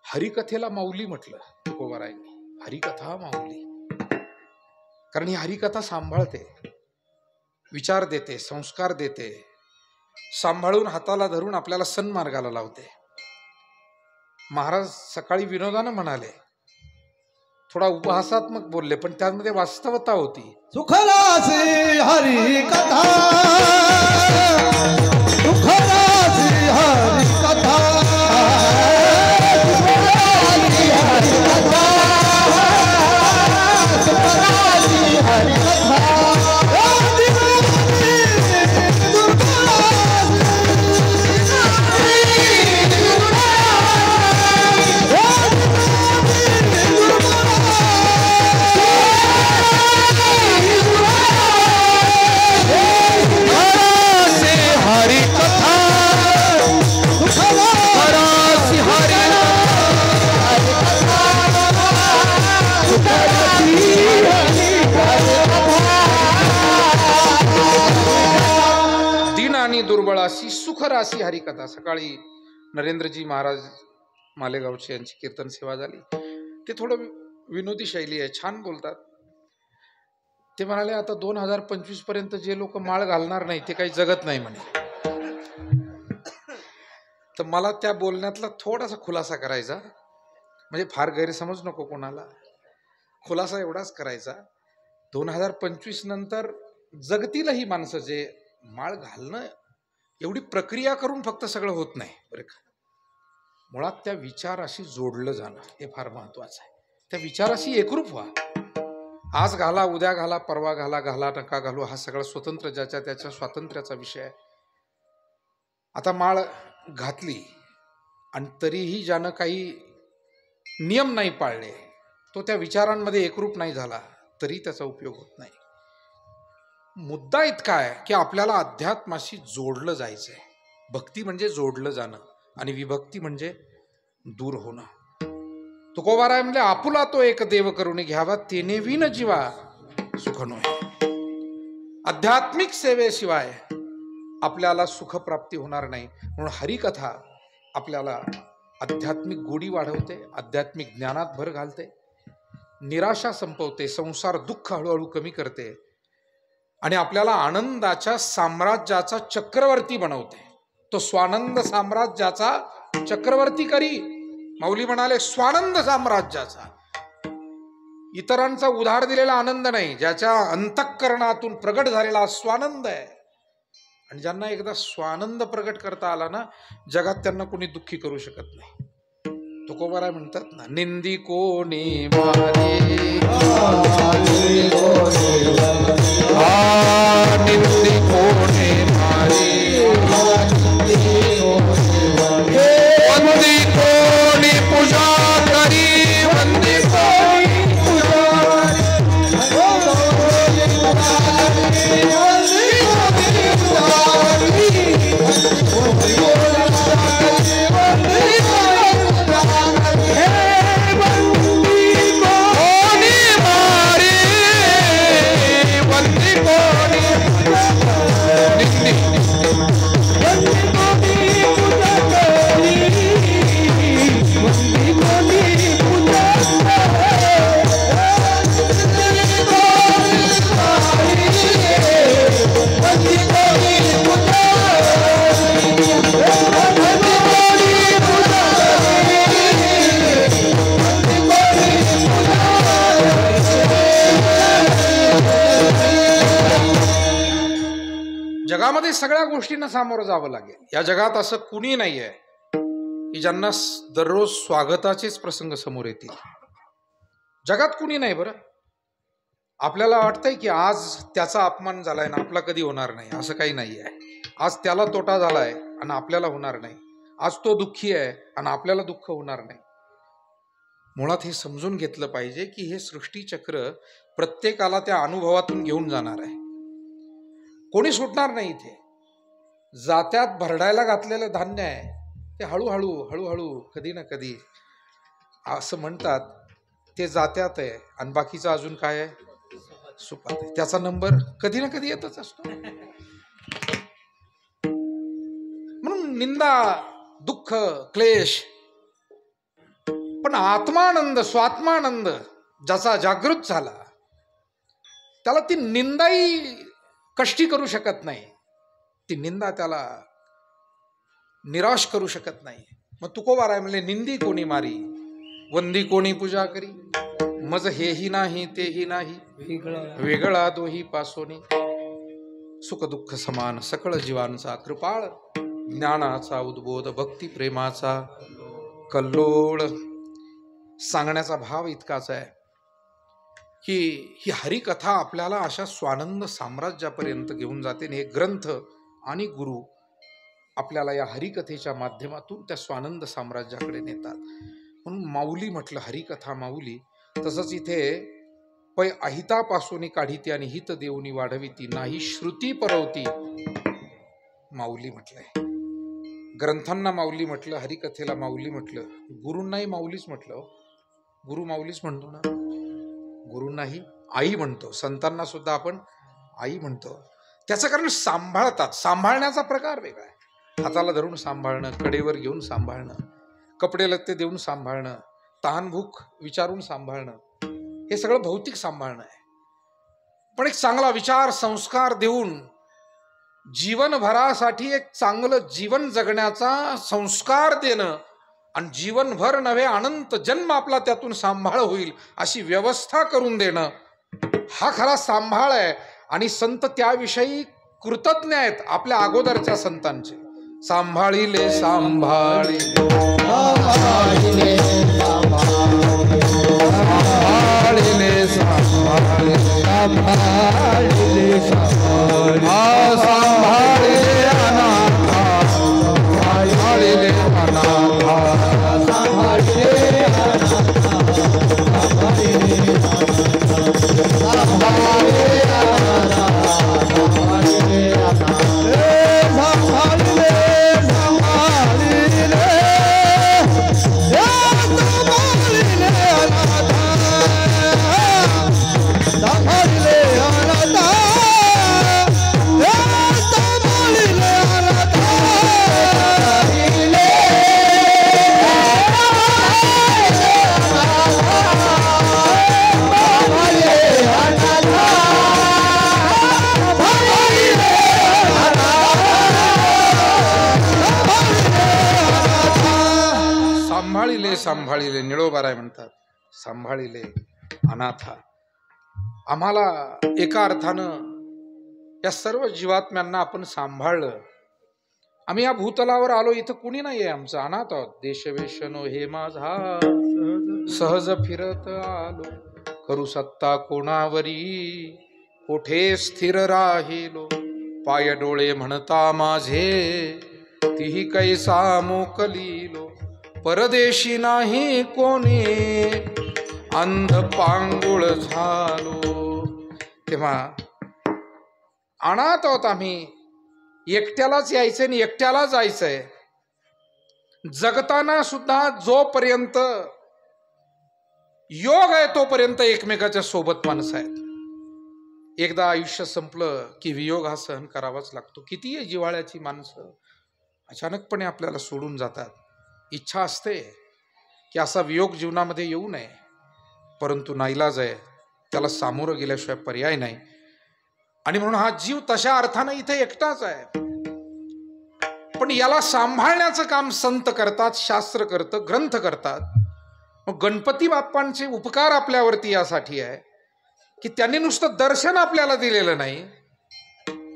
हरिकथेला माऊली म्हटलं तुकोबारायांनी. हरिकथा माऊली, कारण ही हरिकथा सांभाळते, विचार देते, संस्कार देते, सांभाळून हाताला धरून आपल्याला सन्मार्गाला लावते. महाराज सकाळी विनोदानं म्हणाले, थोडा उपहासात्मक बोलले, पण त्यामध्ये वास्तवता होती. सुखरासी हरी कथा, सुखरासी हरी कथा, सुखरासी हरी कथा, सुखरासी हरी कथा. दुर्बळाशी सुखराशी हरिकथा. सकाळी नरेंद्रजी महाराज मालेगावचे यांची कीर्तन सेवा झाली. ते थोडं विनोदी शैली आहे, छान बोलतात. ते म्हणाले, आता 2025 पर्यंत जे लोक माळ घालणार नाही ते काही जगत नाही म्हणे. तर मला त्या बोलण्यातला थोडासा खुलासा करायचा, म्हणजे फार गैरसमज नको कोणाला. खुलासा एवढाच करायचा, 2025 नंतर जगतील ही माणसं जे माळ घालणं एवढी प्रक्रिया करून फक्त सगळं होत नाही बरं का. मुळात त्या विचाराशी जोडलं जाणं हे फार महत्वाचं आहे. त्या विचाराशी एकरूप व्हा. आज घाला, उद्या घाला, परवा घाला, घाला नका घालू, हा सगळा स्वतंत्र ज्याच्या त्याच्या स्वातंत्र्याचा विषय आहे. आता माळ घातली आणि तरीही ज्यानं काही नियम नाही पाळले, तो त्या विचारांमध्ये एकरूप नाही झाला, तरी त्याचा उपयोग होत नाही. मुद्दा इतका आहे की आपल्याला अध्यात्माशी जोडलं जायचंय. भक्ती म्हणजे जोडलं जाणं आणि विभक्ती म्हणजे दूर होणं. तुकोबाराय म्हणले, आपुला तो एक देव करून घ्यावा, तेने विन जीवा सुख नोय. आध्यात्मिक सेवेशिवाय आपल्याला सुखप्राप्ती होणार नाही. म्हणून हरिकथा आपल्याला आध्यात्मिक गोडी वाढवते, आध्यात्मिक ज्ञानात भर घालते, निराशा संपवते, संसार दुःख हळूहळू कमी करते आणि आपल्याला आनंदाच्या साम्राज्याचा चक्रवर्ती बनवते. तो स्वानंद साम्राज्याचा चक्रवर्ती करी. माऊली म्हणाले, स्वानंद साम्राज्याचा. इतरांचा उधार दिलेला आनंद नाही, ज्याच्या अंतःकरणातून प्रगट झालेला स्वानंद आहे. आणि ज्यांना एकदा स्वानंद प्रगट करता आला ना, जगात त्यांना कोणी दुःखी करू शकत नाही. तुकोबाराय म्हणतात ना, निंदी कोणी मारे, निंदी कोणी मारे, वंदी कोणी पूजा करी, वंदी कोणी जगामध्ये सगळ्या गोष्टींना सामोरं जावं लागेल. या जगात असं कुणी नाहीये की ज्यांना दररोज स्वागताचेच प्रसंग समोर येतील. जगात कुणी नाही. बरं, आपल्याला वाटतंय की आज त्याचा अपमान झालाय ना आपला कधी होणार नाही, असं काही नाही आहे. आज त्याला तोटा झालाय आणि आपल्याला होणार नाही. आज तो दुःखी आहे आणि आपल्याला दुःख होणार नाही. मुळात हे समजून घेतलं पाहिजे की हे सृष्टीचक्र प्रत्येकाला त्या अनुभवातून घेऊन जाणार आहे. कोणी सुटणार नाही. इथे जात्यात भरडायला घातलेलं धान्य आहे, ते हळूहळू हळूहळू कधी ना कधी असं म्हणतात ते जात्यात आहे आणि बाकीचं अजून काय आहे सुपात आहे. त्याचा नंबर कधी ना कधी येतच असतो. म्हणून निंदा दुःख क्लेश, पण आत्मानंद स्वात्मानंद ज्याचा जागृत झाला त्याला ती निंदाही कष्टी करू शकत नाही, ती निंदा त्याला निराश करू शकत नाही. मग तुकोबाराय म्हणले निंदी कोणी मारी वंदी कोणी पूजा करी, मज हेही नाही तेही नाही वेगळा दोही पासोनी, सुख दुःख समान सकळ जीवांचा कृपाळ, ज्ञानाचा उद्बोध भक्ती प्रेमाचा कल्लोळ. सांगण्याचा भाव इतकाच आहे की ही हरिकथा आपल्याला अशा स्वानंद साम्राज्यापर्यंत घेऊन जाते. हे ग्रंथ आणि गुरु आपल्याला या हरिकथेच्या माध्यमातून त्या स्वानंद साम्राज्याकडे नेतात. म्हणून माऊली म्हटलं हरिकथा माऊली. तसंच इथे पै अहितापासून काढिती आणि हित देऊनी वाढविती, नाही श्रुती परवती माऊली म्हटलंय. ग्रंथांना माऊली म्हटलं, हरिकथेला माऊली म्हटलं, गुरूंनाही माऊलीच म्हटलं. गुरु माऊलीच म्हणतो ना, गुरूंनाही आई म्हणतो, संतांना सुद्धा आपण आई म्हणतो. त्याचं कारण सांभाळतात. सांभाळण्याचा प्रकार वेगळा आहे. हाताला धरून सांभाळणं, कडेवर घेऊन सांभाळणं, कपडे लत्ते देऊन सांभाळणं, तहान भूक विचारून सांभाळणं, हे सगळं भौतिक सांभाळणं आहे. पण एक चांगला विचार संस्कार देऊन जीवनभरासाठी एक चांगलं जीवन जगण्याचा संस्कार देणं आणि जीवनभर नव्हे अनंत जन्म आपला त्यातून सांभाळ होईल अशी व्यवस्था करून देणं, हा खरा सांभाळ आहे. आणि संत त्याविषयी कृतज्ञ आहेत आपल्या अगोदरच्या संतांचे. सांभाळिले सांभाळिले सांभाळिले सांभाळिले सांभाळिले सांभाळिले अनाथा सांभाळिले अनाथा सांभाळिले सांभाळिले निळोबाराय म्हणतात. सांभाळिले अनाथा. आम्हाला एका अर्थानं या सर्व जीवात्म्यांना आपण सांभाळलं. आम्ही या भूतलावर आलो, इथं कुणी नाहीये, आमचं अनाथ आहोत. देशवेशनो हे माझा सहज फिरत आलो, करू सत्ता कोणावरी कोठे स्थिर राहिलो, पाय डोळे म्हणता माझे तीही कैसा मोकलीलो, परदेशी नाही कोणी अंध पांगुळ झालो. तेव्हा अनाथ आहोत आम्ही, एकट्यालाच यायचंय आणि एकट्याला जायचंय. जगताना सुद्धा जोपर्यंत योग आहे तोपर्यंत एकमेकाच्या सोबत माणसं आहेत. एकदा आयुष्य संपलं की वियोग हा सहन करावाच लागतो. कितीही जिव्हाळ्याची माणसं अचानकपणे आपल्याला सोडून जातात. इच्छा असते की असा वियोग जीवनामध्ये येऊ नये, परंतु नाईलाज आहे, त्याला सामोरं गेल्याशिवाय पर्याय नाही. आणि म्हणून हा जीव तशा अर्थानं इथे एकटाच आहे. पण याला सांभाळण्याचं काम संत करतात, शास्त्र करतं, ग्रंथ करतात. मग गणपती बाप्पांचे उपकार आपल्यावरती यासाठी आहे की त्यांनी नुसतं दर्शन आपल्याला दिलेलं नाही,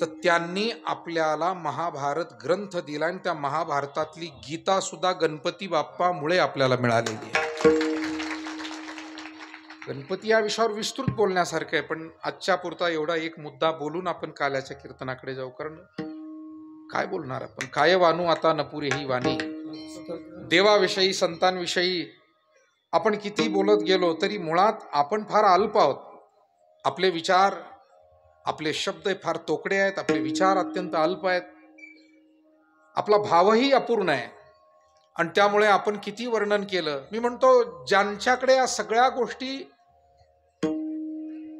तर त्यांनी आपल्याला महाभारत ग्रंथ दिला आणि त्या महाभारतातली गीता सुद्धा गणपती बाप्पामुळे आपल्याला मिळालेली आहे. गणपती या विषयावर विस्तृत बोलण्यासारखं आहे, पण आजच्या पुरता एवढा एक मुद्दा बोलून आपण काल्याच्या कीर्तनाकडे जाऊ. कारण काय बोलणार आपण, काय वानू आता नपुरे ही वाणी. देवाविषयी संतांविषयी आपण किती बोलत गेलो तरी मुळात आपण फार अल्प आहोत. आपले विचार, आपले शब्द फार तोकडे आहेत, आपले विचार अत्यंत अल्प आहेत, आपला भावही अपूर्ण आहे. आणि त्यामुळे आपण किती वर्णन केलं. मी म्हणतो ज्यांच्याकडे या सगळ्या गोष्टी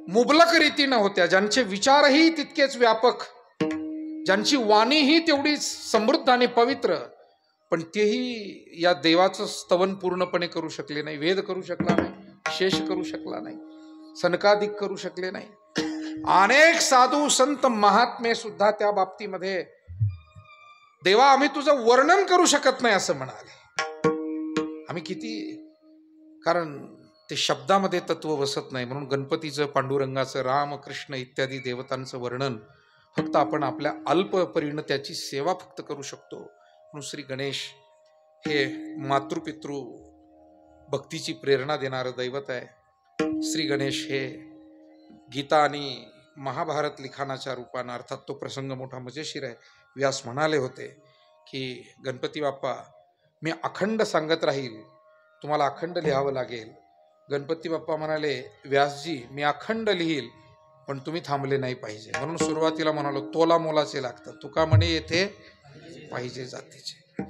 मुबलक रीतीनं होत्या, ज्यांचे विचारही तितकेच व्यापक, ज्यांची वाणीही तेवढी समृद्ध आणि पवित्र, पण तेही या देवाचं स्तवन पूर्णपणे करू शकले नाही. वेद करू शकला नाही, शेष करू शकला नाही, सनकादिक करू शकले नाही. अनेक साधू संत महात्मे सुद्धा त्या बाबतीमध्ये देवा आम्ही तुझं वर्णन करू शकत नाही असं म्हणाले. आम्ही किती, कारण ते शब्दामध्ये तत्व बसत नाही. म्हणून गणपतीचं, पांडुरंगाचं, राम कृष्ण इत्यादी देवतांचं वर्णन फक्त आपण आपल्या अल्पपरीनं त्याची सेवा फक्त करू शकतो. म्हणून श्री गणेश हे मातृपितृ भक्तीची प्रेरणा देणारं दैवत आहे. श्री गणेश हे गीता आणि महाभारत लिखाणाच्या रूपानं, अर्थात तो प्रसंग मोठा मजेशीर आहे. व्यास म्हणाले होते की गणपती बाप्पा मी अखंड सांगत राहील, तुम्हाला अखंड लिहावं लागेल. गणपती बाप्पा म्हणाले व्यासजी मी अखंड लिहील, पण तुम्ही थांबले नाही पाहिजे. म्हणून सुरुवातीला म्हणालो तोला मोलाचे लागतात. तुका म्हणे येथे पाहिजे जातीचे.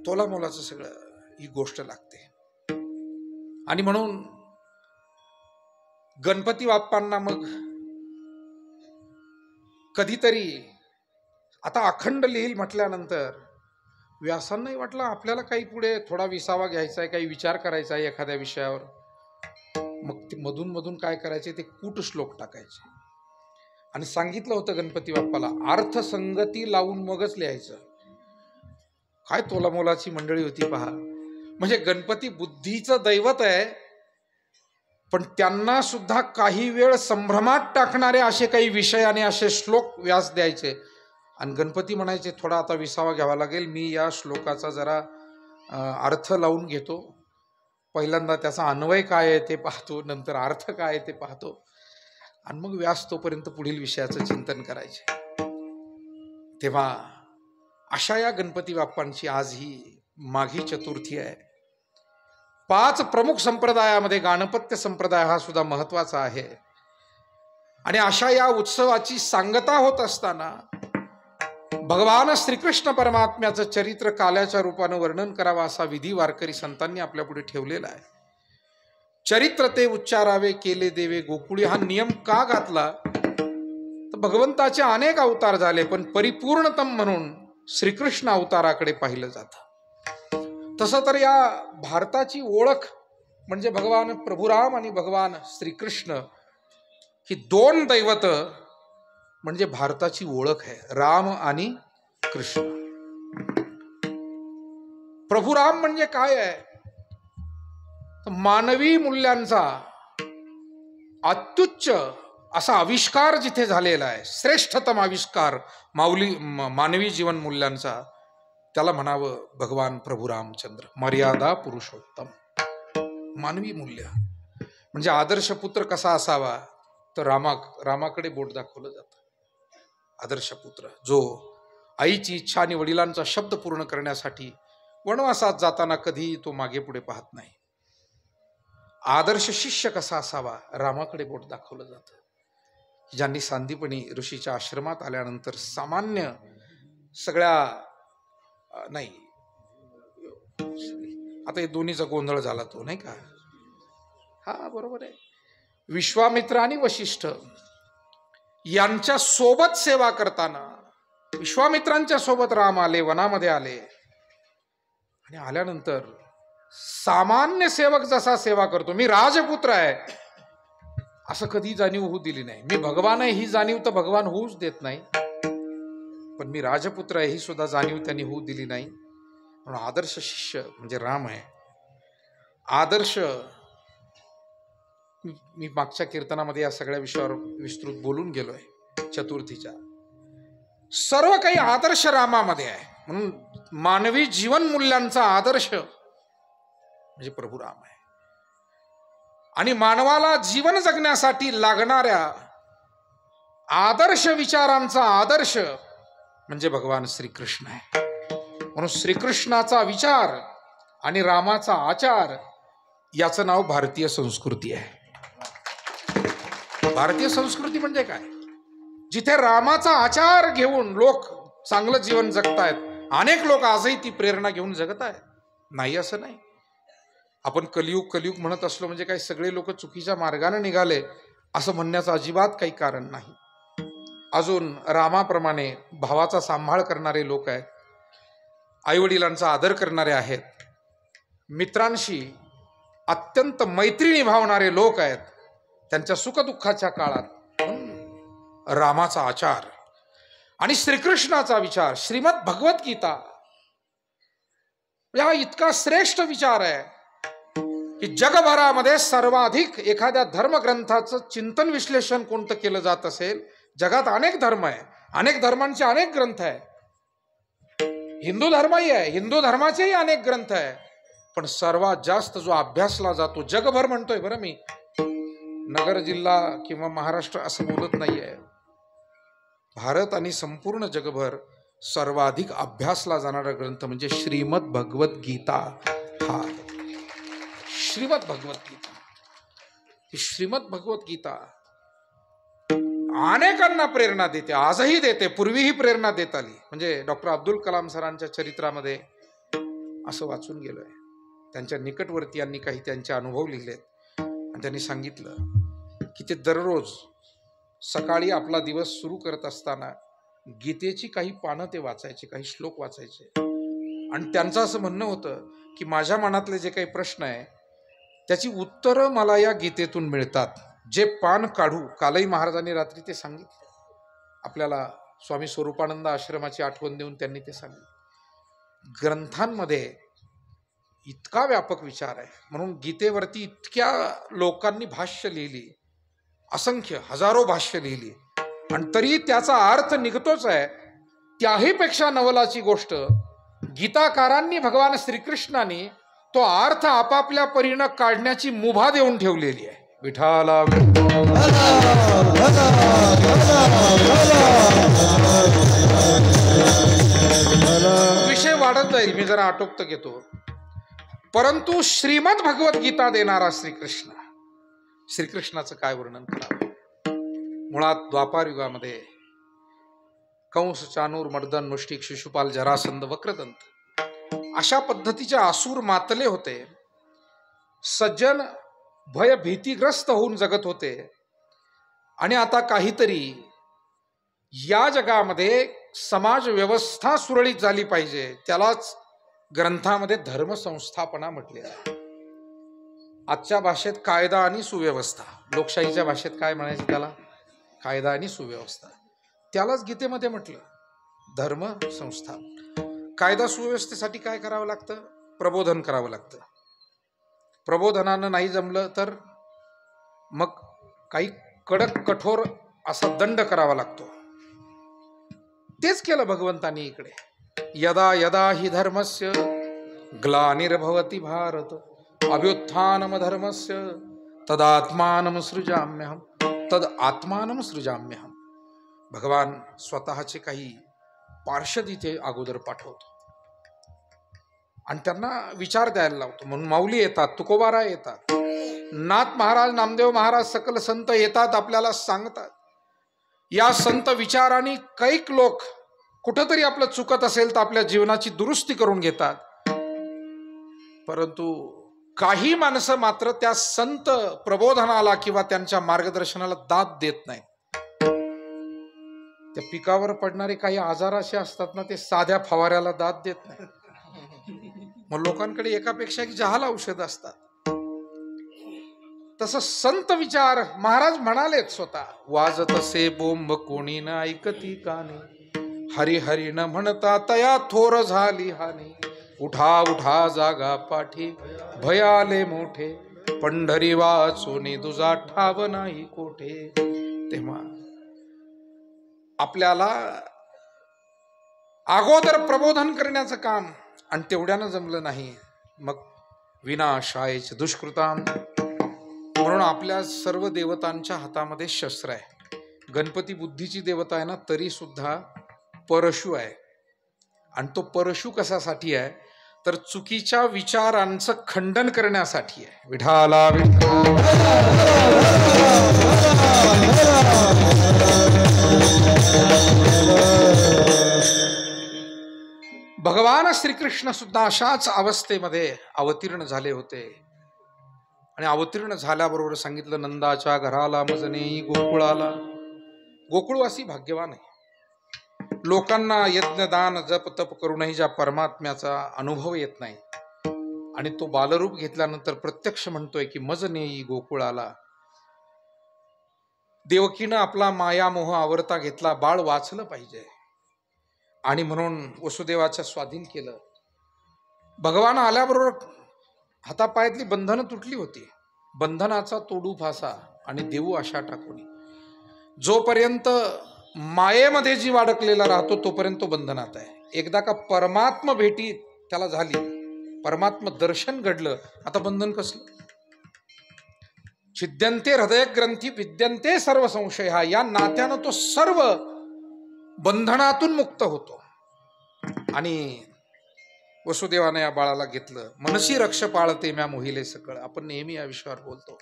तोला मोलाचं सगळं ही गोष्ट लागते. आणि म्हणून गणपती बाप्पांना मग कधीतरी आता अखंड लिहील म्हटल्यानंतर व्यासांनाही वाटलं आपल्याला काही पुढे थोडा विसावा घ्यायचा आहे, काही विचार करायचा आहे एखाद्या विषयावर. मग ते मधून मधून काय करायचे, ते कूट श्लोक टाकायचे. आणि सांगितलं होतं गणपती बाप्पाला अर्थसंगती लावून मगच लिहायचं. काय तोलामोलाची मंडळी होती पहा. म्हणजे गणपती बुद्धीचं दैवत आहे, पण त्यांना सुद्धा काही वेळ संभ्रमात टाकणारे असे काही विषय आणि असे श्लोक व्यास द्यायचे. आणि गणपती म्हणायचे थोडा आता विसावा घ्यावा लागेल, मी या श्लोकाचा जरा अर्थ लावून घेतो. पहिल्यांदा त्याचा अन्वय काय आहे ते पाहतो, नंतर अर्थ काय आहे ते पाहतो, आणि मग व्यास तोपर्यंत पुढील विषयाचं चिंतन करायचे. तेव्हा अशा या गणपती बाप्पांची आज ही माघी चतुर्थी आहे. 5 प्रमुख संप्रदायामध्ये गणपत्य संप्रदाय हा सुद्धा महत्वाचा आहे. आणि अशा या उत्सवाची सांगता होत असताना भगवान श्रीकृष्ण परमात्म्याचं चरित्र काल्याच्या रूपानं वर्णन करावा असा विधी वारकरी संतांनी आपल्या पुढे ठेवलेला आहे. चरित्र ते उच्चारावे केले देवे गोकुळी हा नियम का घातला, तर भगवंताचे अनेक अवतार झाले, पण परिपूर्णतम म्हणून श्रीकृष्ण अवताराकडे पाहिलं जातं. तसं तर या भारताची ओळख म्हणजे भगवान प्रभुराम आणि भगवान श्रीकृष्ण ही 2 दैवत म्हणजे भारताची ओळख आहे. राम आणि कृष्ण. प्रभुराम म्हणजे काय आहे, मानवी मूल्यांचा अत्युच्च असा आविष्कार जिथे झालेला आहे, श्रेष्ठतम आविष्कार मानवी जीवन मूल्यांचा, त्याला म्हणावं भगवान प्रभू रामचंद्र. मर्यादा पुरुषोत्तम. मानवी मूल्य म्हणजे आदर्श पुत्र कसा असावा, तर रामाकडे बोट दाखवलं जातं. आदर्श पुत्र जो आईची इच्छा आणि वडिलांचा शब्द पूर्ण करण्यासाठी वनवासात जाताना कधी तो मागे पुढे पाहत नाही. आदर्श शिष्य कसा असावा, रामाकडे बोट दाखवलं जातं. ज्यांनी सांदीपणी ऋषीच्या आश्रमात आल्यानंतर सामान्य सगळ्या नाही, आता हे दोन्हीचा गोंधळ झाला तो नाही का. हा बरोबर आहे. विश्वामित्र आणि वशिष्ठ यांच्या सोबत सेवा करताना विश्वामित्रांच्या सोबत राम आले, वनामध्ये आले, आणि आल्यानंतर सामान्य सेवक जसा सेवा करतो, मी राजपुत्र आहे असं कधी जाणीव होऊ दिली नाही. मी भगवान आहे ही जाणीव तर भगवान होऊच देत नाही, पण मी राजपुत्र आहे ही सुद्धा जाणीव त्यांनी होऊ दिली नाही. म्हणून आदर्श शिष्य म्हणजे राम आहे. आदर्श, मी मागच्या कीर्तनामध्ये या सगळ्या विषयावर विस्तृत बोलून गेलोय. चतुर्थीच्या सर्व काही आदर्श रामामध्ये आहे. म्हणून मानवी जीवन मूल्यांचा आदर्श म्हणजे प्रभू राम आहे. आणि मानवाला जीवन जगण्यासाठी लागणाऱ्या आदर्श विचारांचा आदर्श म्हणजे भगवान श्रीकृष्ण आहे. म्हणून श्रीकृष्णाचा विचार आणि रामाचा आचार याचं नाव भारतीय संस्कृती आहे. भारतीय संस्कृती म्हणजे काय, जिथे रामाचा आचार घेऊन लोक चांगलं जीवन जगतायत अनेक लोक आजही ती प्रेरणा घेऊन जगत आहेत, नाही असं नाही. आपण कलियुग कलियुग म्हणत असलो म्हणजे काही सगळे लोक चुकीच्या मार्गाने निघाले असं म्हणण्याचं अजिबात काही कारण नाही. अजून रामाप्रमाणे भावाचा सांभाळ करणारे लोक आहेत, आईवडिलांचा आदर करणारे आहेत, मित्रांशी अत्यंत मैत्री निभावणारे लोक आहेत. त्यांच्या सुखदुःखाच्या काळात रामाचा आचार आणि श्रीकृष्णाचा विचार, श्रीमद भगवद्गीता हा इतका श्रेष्ठ विचार आहे की जगभरामध्ये सर्वाधिक एखाद्या धर्मग्रंथाचं चिंतन विश्लेषण कोणतं केलं जात असेल, जगात अनेक धर्म आहे, अनेक धर्मांचे अनेक ग्रंथ आहे. हिंदू धर्मही आहे, हिंदू धर्माचेही अनेक ग्रंथ आहे, पण सर्वात जास्त जो अभ्यासला जातो जगभर, म्हणतोय बरं मी, नगर जिल्हा किंवा महाराष्ट्र असं बोलत नाहीये, भारत आणि संपूर्ण जगभर सर्वाधिक अभ्यासला जाणारा ग्रंथ म्हणजे श्रीमद भगवद्गीता. हा श्रीमद भगवद्गीता, ही श्रीमद भगवद्गीता अनेकांना प्रेरणा देते, आजही देते, पूर्वीही प्रेरणा देत आली. म्हणजे डॉक्टर अब्दुल कलाम सरांच्या चरित्रामध्ये असं वाचून गेलोय, त्यांच्या निकटवर्तीयांनी काही त्यांचे अनुभव लिहिलेत आणि त्यांनी सांगितलं की ते दररोज सकाळी आपला दिवस सुरू करत असताना गीतेची काही पानं ते वाचायचे, काही श्लोक वाचायचे. आणि त्यांचं असं म्हणणं होतं की माझ्या मनातले जे काही प्रश्न आहे त्याची उत्तरं मला या गीतेतून मिळतात. जे पान काढू, कालही महाराजांनी रात्री ते सांगितले आपल्याला, स्वामी स्वरूपानंद आश्रमाची आठवण देऊन त्यांनी ते सांगितले. ग्रंथांमध्ये इतका व्यापक विचार आहे, म्हणून गीतेवरती इतक्या लोकांनी भाष्य लिहिली, असंख्य हजारो भाष्य लिहिली, आणि तरी त्याचा अर्थ निघतोच आहे. त्याही पेक्षा नवलाची गोष्ट, गीताकारांनी भगवान श्रीकृष्णाने तो अर्थ आपापल्या परीनं काढण्याची मुभा देऊन ठेवलेली आहे. विठाला विषय वाढत जाईल, मी जरा आटोपत घेतो. परंतु श्रीमद भगवद्गीता देणारा श्रीकृष्ण, श्रीकृष्णाचं काय वर्णन करावं. मुळात द्वापार युगामध्ये कंस, चाणूर, मर्दन, मुष्टिक, शिशुपाल, जरासंध, वक्रदंत अशा पद्धतीचे आसूर मातले होते. सज्जन भय भीतीग्रस्त होऊन जगत होते. आणि आता काहीतरी या जगामध्ये समाज व्यवस्था सुरळीत झाली पाहिजे, त्यालाच ग्रंथामध्ये धर्मसंस्थापना म्हटले आहे. आजच्या भाषेत कायदा आणि सुव्यवस्था, लोकशाहीच्या भाषेत काय म्हणायचं त्याला, कायदा आणि सुव्यवस्था, त्यालाच गीतेमध्ये म्हटलं धर्म संस्था. कायदा सुव्यवस्थेसाठी काय करावं लागतं, प्रबोधन करावं लागतं. प्रबोधनानं नाही जमलं तर मग काही कडक कठोर असा दंड करावा लागतो. तेच केलं भगवंतांनी इकडे. यदा यदा हि धर्मस्य ग्लानिर्भवति भारत अभ्युत्थानम धर्मस्य तदात्मानं सृजाम्यहम तद आत्मानं सृजाम्यहम. भगवान स्वतःचे काही पार्षद इथे अगोदर पाठवतो आणि त्यांना विचार द्यायला लावतो. म्हणून माऊली येतात, तुकोबाराय येतात, नाथ महाराज, नामदेव महाराज, सकल संत येतात, आपल्याला सांगतात. या संत विचाराने कैक लोक कुठंतरी आपलं चुकत असेल तर आपल्या जीवनाची दुरुस्ती करून घेतात. परंतु काही माणसं मात्र त्या संत प्रबोधनाला किंवा त्यांच्या मार्गदर्शनाला दाद देत नाही. त्या पिकावर पडणारे काही आजार असे असतात ना, ते साध्या फवाऱ्याला दाद देत नाही. मग लोकांकडे एकापेक्षा एक जहाला औषध असतात. तसं संत विचार महाराज म्हणालेत स्वतः, वाजतसे बोंब कोणी न ऐकती काने, हरी हरी न म्हणता तया थोर झाली हानी, उठा उठा जागा पाठी भयाले मोठे, पंढरी वाचोनी दुजा ठाव नाही कोठे. तेव्हा आपल्याला अगोदर प्रबोधन करण्याचं काम, आणि तेवढ्यानं जमलं नाही मग विनाशायच दुष्कृताम. म्हणून आपल्या सर्व देवतांच्या हातामध्ये शस्त्र आहे. गणपती बुद्धीची देवता आहे ना, तरी सुद्धा परशु आहे. आणि तो परशु कशासाठी आहे तर चुकीच्या विचारांचं खंडन करण्यासाठी आहे. विठाला भगवान श्रीकृष्ण सुद्धा अशाच अवस्थेमध्ये अवतीर्ण झाले होते आणि अवतीर्ण झाल्याबरोबर सांगितलं, नंदाच्या घराला मजनेई गोकुळाला. गोकुळवासी भाग्यवान आहे. लोकांना यज्ञदान जप तप करूनही ज्या परमात्म्याचा अनुभव येत नाही आणि तो बालरूप घेतल्यानंतर प्रत्यक्ष म्हणतोय की मजनेई गोकुळाला. देवकीनं आपला मायामोह आवरता घेतला, बाळ वाचलं पाहिजे आणि म्हणून वसुदेवाच्या स्वाधीन केलं. भगवान आल्याबरोबर हातापायातली बंधनं तुटली होती. बंधनाचा तोडू फासा आणि देऊ आशा टाकून. जोपर्यंत मायेमध्ये जीव अडकलेला राहतो तोपर्यंत तो बंधनात आहे. एकदा का परमात्मा भेटी त्याला झाली, परमात्मा दर्शन घडलं, आता बंधन कसलं. छिद्यंते हृदय ग्रंथी विद्यंते सर्व संशय. हा या नात्यानं तो सर्व बंधनातून मुक्त होतो. आणि वसुदेवाने या बाळाला घेतलं. मनसी रक्ष पाळते म्या मोहिले सकळ. आपण नेहमी या विषयावर बोलतो.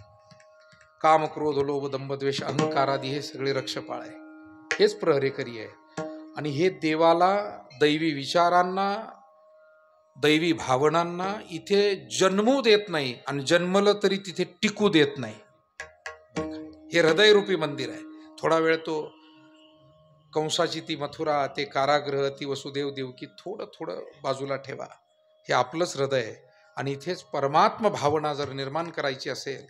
काम क्रोध लोभ दंभ द्वेष अहंकारादी हे सगळे रक्षपाळ आहे. हेच प्रहरेकरी आहे. आणि हे देवाला दैवी विचारांना दैवी भावनांना इथे जन्मू देत नाही आणि जन्मलं तरी तिथे टिकू देत नाही. हे हृदयरूपी मंदिर आहे. थोडा वेळ तो कंसाची ती मथुरा, ते कारागृह, ती वसुदेव देवकी थोडं थोडं बाजूला ठेवा. हे आपलंच हृदय आहे. आणि इथेच परमात्म भावना जर निर्माण करायची असेल,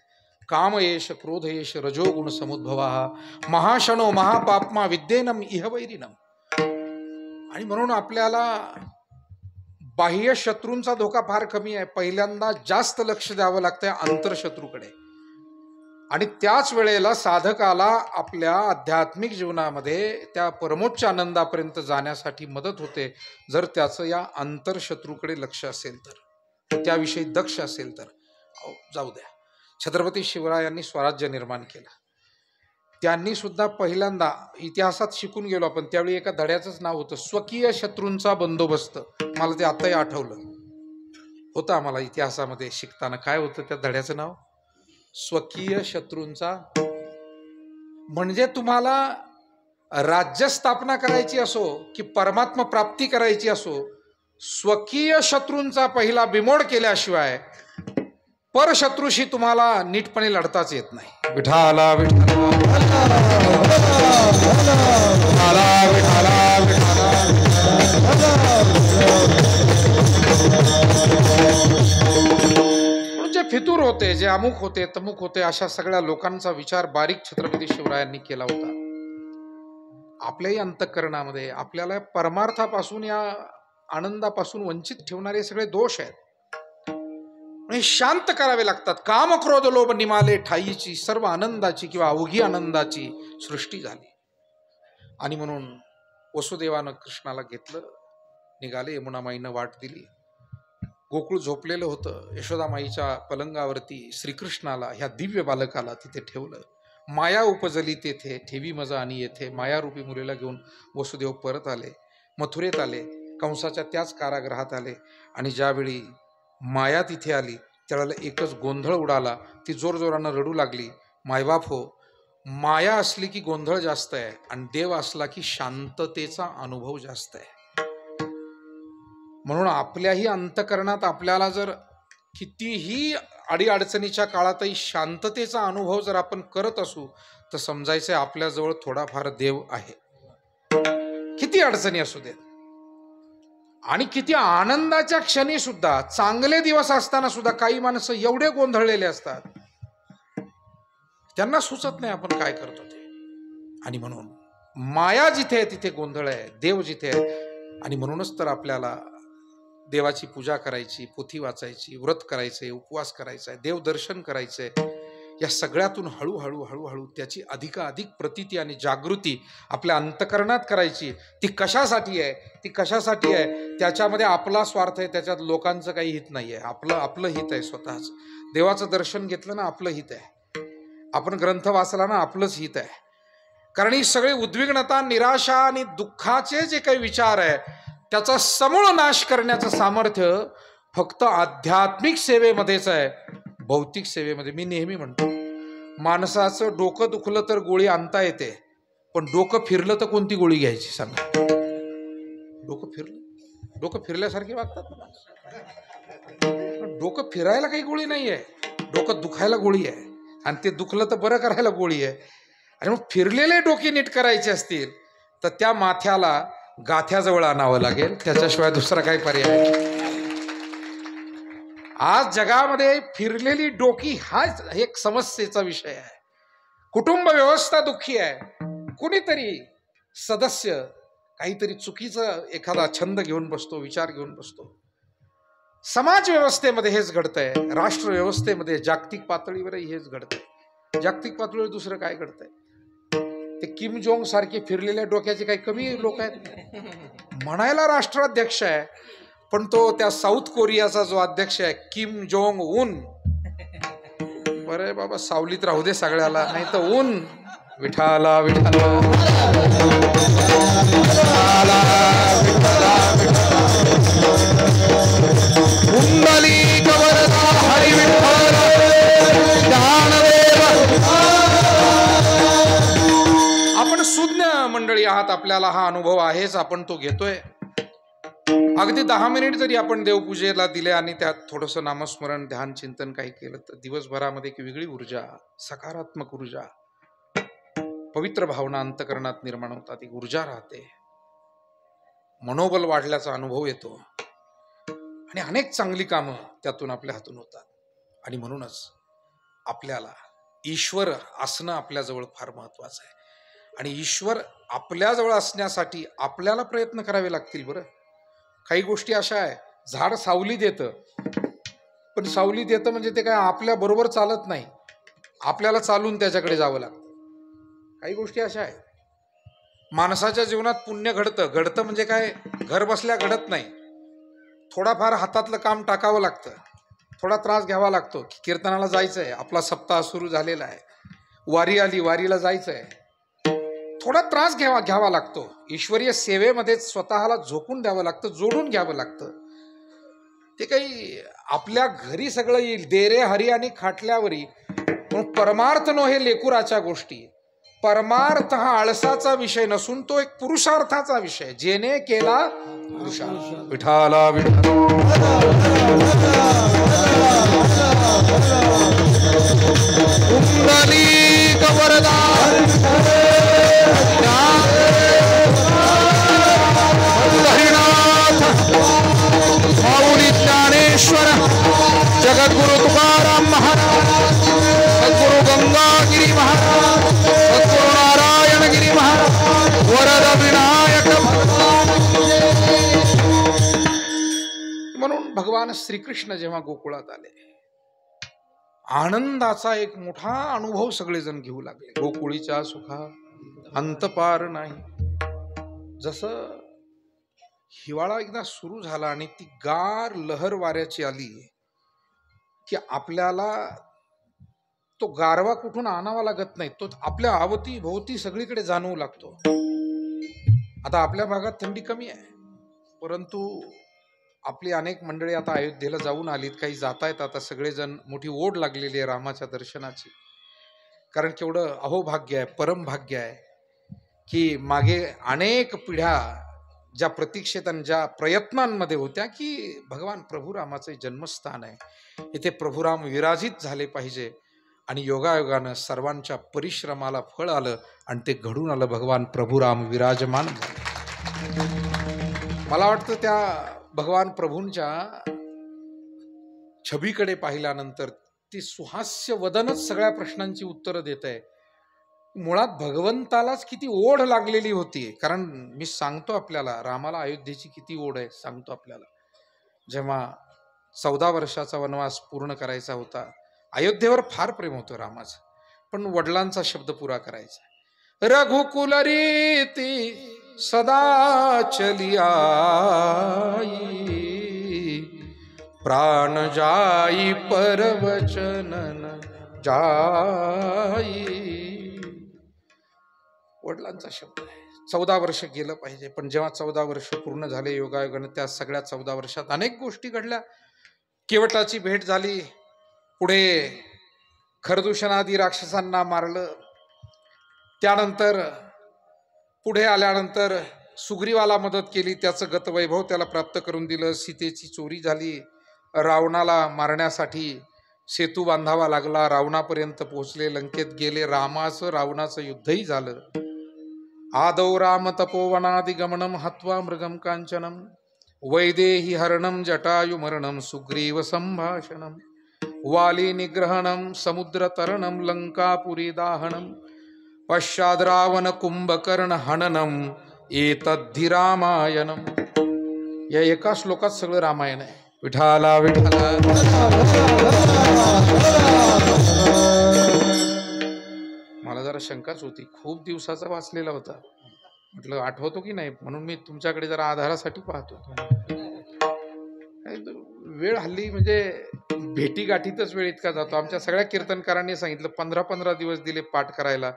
काम येश क्रोध येश रजोगुण समुद्भवा महाशनो महापाप्मा विद्येनम इहवैरिनम. आणि म्हणून आपल्याला बाह्य शत्रूंचा धोका फार कमी आहे. पहिल्यांदा जास्त लक्ष द्यावं लागतंय अंतरशत्रूकडे. आणि त्याच वेळेला साधकाला आपल्या आध्यात्मिक जीवनामध्ये त्या परमोच्च आनंदापर्यंत जाण्यासाठी मदत होते जर त्याचं या अंतरशत्रूकडे लक्ष असेल तर, त्याविषयी दक्ष असेल तर. जाऊ द्या, छत्रपती शिवरायांनी स्वराज्य निर्माण केलं. त्यांनी सुद्धा पहिल्यांदा इतिहासात शिकून गेलो आपण, त्यावेळी एका धड्याचंच नाव होतं स्वकीय शत्रूंचा बंदोबस्त. मला ते आताही आठवलं होतं आम्हाला इतिहासामध्ये शिकताना. काय होतं त्या धड्याचं नाव? स्वकीय शत्रूंचा. म्हणजे तुम्हाला राज्य स्थापना करायची असो की परमात्मा प्राप्ती करायची असो, स्वकीय शत्रूंचा पहिला बिमोड केल्याशिवाय परशत्रूशी तुम्हाला नीटपणे लढताच येत नाही. विठाला विठाला जे फितूर होते, जे अमुक होते तमुक होते, अशा सगळ्या लोकांचा विचार बारीक छत्रपती शिवरायांनी केला होता. आपल्याही अंतःकरणामध्ये आपल्याला परमार्थापासून, या आनंदापासून वंचित ठेवणारे सगळे दोष आहेत. आणि शांत करावे लागतात. काम क्रोध लोभ निमाले ठाईची सर्व आनंदाची किंवा अवघी आनंदाची सृष्टी झाली. आणि म्हणून वसुदेवानं कृष्णाला घेतलं, निघाले. यमुनामाईनं वाट दिली. गोकुळ झोपलेलं होतं. यशोदामाईच्या पलंगावरती श्रीकृष्णाला, ह्या दिव्य बालकाला तिथे ठेवलं. माया उपजली तेथे ठेवी मजा आणि येथे. मायारूपी मुलीला घेऊन वसुदेव परत आले, मथुरेत आले, कंसाच्या त्याच कारागृहात आले. आणि ज्यावेळी माया तिथे आली त्यावेळेला एकच गोंधळ उडाला. ती जोरजोरानं रडू लागली. मायबाप हो, माया असली की गोंधळ जास्त आहे आणि देव असला की शांततेचा अनुभव जास्त आहे. म्हणून आपल्याही अंतःकरणात आपल्याला जर कितीही अडीअडचणीच्या काळातही शांततेचा अनुभव जर आपण करत असू तर समजायचं आपल्याजवळ थोडाफार देव आहे. किती अडचणी असू देत आणि किती आनंदाच्या क्षणी सुद्धा, चांगले दिवस असताना सुद्धा काही माणसं एवढे गोंधळलेले असतात त्यांना सुचत नाही आपण काय करतो ते. आणि म्हणून माया जिथे आहे तिथे गोंधळ आहे, देव जिथे आहे. आणि म्हणूनच तर आपल्याला देवाची पूजा करायची, पोथी वाचायची, व्रत करायचंय, उपवास करायचा आहे, देवदर्शन करायचंय. या सगळ्यातून हळूहळू हळूहळू त्याची अधिकाधिक प्रतीती आणि जागृती आपल्या अंतःकरणात करायची. ती कशासाठी आहे? ती कशासाठी आहे? त्याच्यामध्ये आपला स्वार्थ आहे, त्याच्यात लोकांचं काही हित नाही आहे. आपलं हित आहे स्वतःच. देवाचं दर्शन घेतलं ना आपलं हित आहे, आपण ग्रंथ वाचला ना आपलंच हित आहे. कारण ही सगळी उद्विग्नता, निराशा आणि दुःखाचे जे काही विचार आहे त्याचा समूळ नाश करण्याचं सामर्थ्य फक्त आध्यात्मिक सेवेमध्येच आहे. भौतिक सेवेमध्ये मी नेहमी म्हणतो, माणसाचं डोकं दुखलं तर गोळी आणता येते, पण डोकं फिरलं तर कोणती गोळी घ्यायची सांगा? डोकं फिरलं डोकं फिरल्यासारखे वागतात ना. डोकं फिरायला काही गोळी नाही आहे, डोकं दुखायला गोळी आहे, आणि ते दुखलं तर बरं करायला गोळी आहे. आणि मग फिरलेले डोके नीट करायचे असतील तर त्या माथ्याला गाथ्याजवळ आणावं लागेल, त्याच्याशिवाय दुसरा काही पर्याय नाही. आज जगामध्ये फिरलेली डोकी हा एक समस्येचा विषय आहे. कुटुंब व्यवस्था दुःखी आहे. कुणीतरी सदस्य काहीतरी चुकीचं एखादा छंद घेऊन बसतो, विचार घेऊन बसतो. समाज व्यवस्थेमध्ये हेच घडतंय, राष्ट्र व्यवस्थेमध्ये जागतिक पातळीवरही हेच घडतंय. जागतिक पातळीवर दुसरं काय घडतंय? ते किम जोंग सारखे फिरलेल्या डोक्याचे काही कमी लोक आहेत? म्हणायला राष्ट्राध्यक्ष आहे, पण तो त्या साऊथ कोरियाचा जो अध्यक्ष आहे किम जोंग उन, बरं बाबा सावलीत राहू दे सगळ्याला, नाही तर ऊन. विठाला विठाला आपण सुज्ञ मंडळी आहात, आपल्याला हा अनुभव आहेच, आपण तो घेतोय. अगदी 10 मिनिट जरी आपण देवपूजेला दिले आणि त्यात थोडंसं नामस्मरण ध्यान चिंतन काही केलं तर दिवसभरामध्ये एक वेगळी ऊर्जा, सकारात्मक ऊर्जा, पवित्र भावना अंतकरणात निर्माण होतात. एक ऊर्जा राहते, मनोबल वाढल्याचा अनुभव येतो आणि अनेक चांगली कामं त्यातून आपल्या हातून होतात. आणि म्हणूनच आपल्याला ईश्वर असणं आपल्याजवळ फार महत्वाचं आहे. आणि ईश्वर आपल्याजवळ असण्यासाठी आपल्याला प्रयत्न करावे लागतील. बरं, काही गोष्टी अशा आहे, झाड सावली देतं, पण सावली देतं म्हणजे ते काय आपल्या बरोबर चालत नाही, आपल्याला चालून त्याच्याकडे जावं लागतं. काही गोष्टी अशा आहेत, माणसाच्या जीवनात पुण्य घडतं म्हणजे काय घर बसल्या घडत नाही. थोडाफार हातातलं काम टाकावं लागतं, थोडा त्रास घ्यावा लागतो. कीर्तनाला जायचंय, आपला सप्ताह सुरू झालेला आहे, वारी आली, वारीला जायचंय, थोडा त्रास घ्यावा लागतो. ईश्वरीय सेवेमध्ये स्वतःला झोकून द्यावं लागतं, जोडून घ्यावं लागतं. ते काही आपल्या घरी सगळं येईल, देरे हरी आणि खाटल्यावरी. पण परमार्थ नो हे लेकुराच्या गोष्टी. परमार्थ हा आळसाचा विषय नसून तो एक पुरुषार्थाचा विषय, जेने केला पुरुषार्थ. विठाला ज्ञानेश्वर जगद्गुरु तुकाराम महाराज, सद्गुरु गंगागिरी महाराज, सद्गुरु नारायणगिरी महाराज, वरद विनायक. म्हणून भगवान श्रीकृष्ण जेव्हा गोकुळात आले, आनंदाचा एक मोठा अनुभव सगळेजण घेऊ लागले. गोकुळीच्या सुखा अंतपार नाही. जसं हिवाळा एकदा सुरू झाला आणि ती गार लहर वाऱ्याची आली की आपल्याला तो गारवा कुठून आणावा लागत नाही, तो आपल्या अवती भोवती सगळीकडे जाणवू लागतो. आता आपल्या भागात थंडी कमी आहे, परंतु आपली अनेक मंडळी आता अयोध्येला जाऊन आलीत, काही जात आहेत. आता सगळेजण, मोठी ओढ लागलेली आहे रामाच्या दर्शनाची. कारण केवढं अहोभाग्य आहे, परम भाग्य आहे की मागे अनेक पिढ्या ज्या प्रतीक्षेत आणि ज्या प्रयत्नांमध्ये होत्या की भगवान प्रभू रामाचे जन्मस्थान आहे, इथे प्रभुराम विराजित झाले पाहिजे. आणि योगायोगानं सर्वांच्या परिश्रमाला फळ आलं आणि ते घडून आलं. भगवान प्रभुराम विराजमान झाले. मला वाटतं त्या भगवान प्रभूंच्या छबीकडे पाहिल्यानंतर ती सुहास्य वदनच सगळ्या प्रश्नांची उत्तरं देत आहे. मुळात भगवंतालाच किती ओढ लागलेली होती. कारण मी सांगतो आपल्याला, रामाला अयोध्येची किती ओढ आहे सांगतो आपल्याला. जेव्हा 14 वर्षाचा वनवास पूर्ण करायचा होता, अयोध्येवर फार प्रेम होतं रामाचं, पण वडिलांचा शब्द पुरा करायचा. रघुकुल रीती सदा चली आई, प्राण जाई परवचन जाई. वडिलांचा शब्द आहे. 14 वर्ष गेलं पाहिजे, पण जेव्हा 14 वर्ष पूर्ण झाले योगायोगाने, त्या सगळ्या 14 वर्षात अनेक गोष्टी घडल्या. केवटाची भेट झाली, पुढे खरदूषणादी राक्षसांना मारलं, त्यानंतर पुढे आल्यानंतर सुग्रीवाला मदत केली, त्याचं गतवैभव त्याला प्राप्त करून दिलं. सीतेची चोरी झाली, रावणाला मारण्यासाठी सेतू बांधावा लागला, रावणापर्यंत पोहोचले, लंकेत गेले. रामाचं रावणाचं युद्धही झालं. आदौ राम तपोवनादिगमनम हत्वा मृगम कांचनम वैदेही हरणम जटायुमरणम सुग्रीव संभाषणम वाली निग्रहणम समुद्रतरणम लंकापुरी दाहनम पश्चाद रावण कुंभकर्ण हननम एतद्धि रामायणम. या एका श्लोकात सगळं रामायण आहे. विठाला विठाला. मला जरा शंकाच होती, खूप दिवसाचा वाचलेला होता, म्हटलं आठवतो की नाही, म्हणून मी तुमच्याकडे जरा आधारासाठी पाहतो. वेळ हल्ली म्हणजे भेटी गाठीतच वेळ इतका जातो. आमच्या सगळ्या कीर्तनकारांनी सांगितलं 15-15 दिवस दिले पाठ करायला.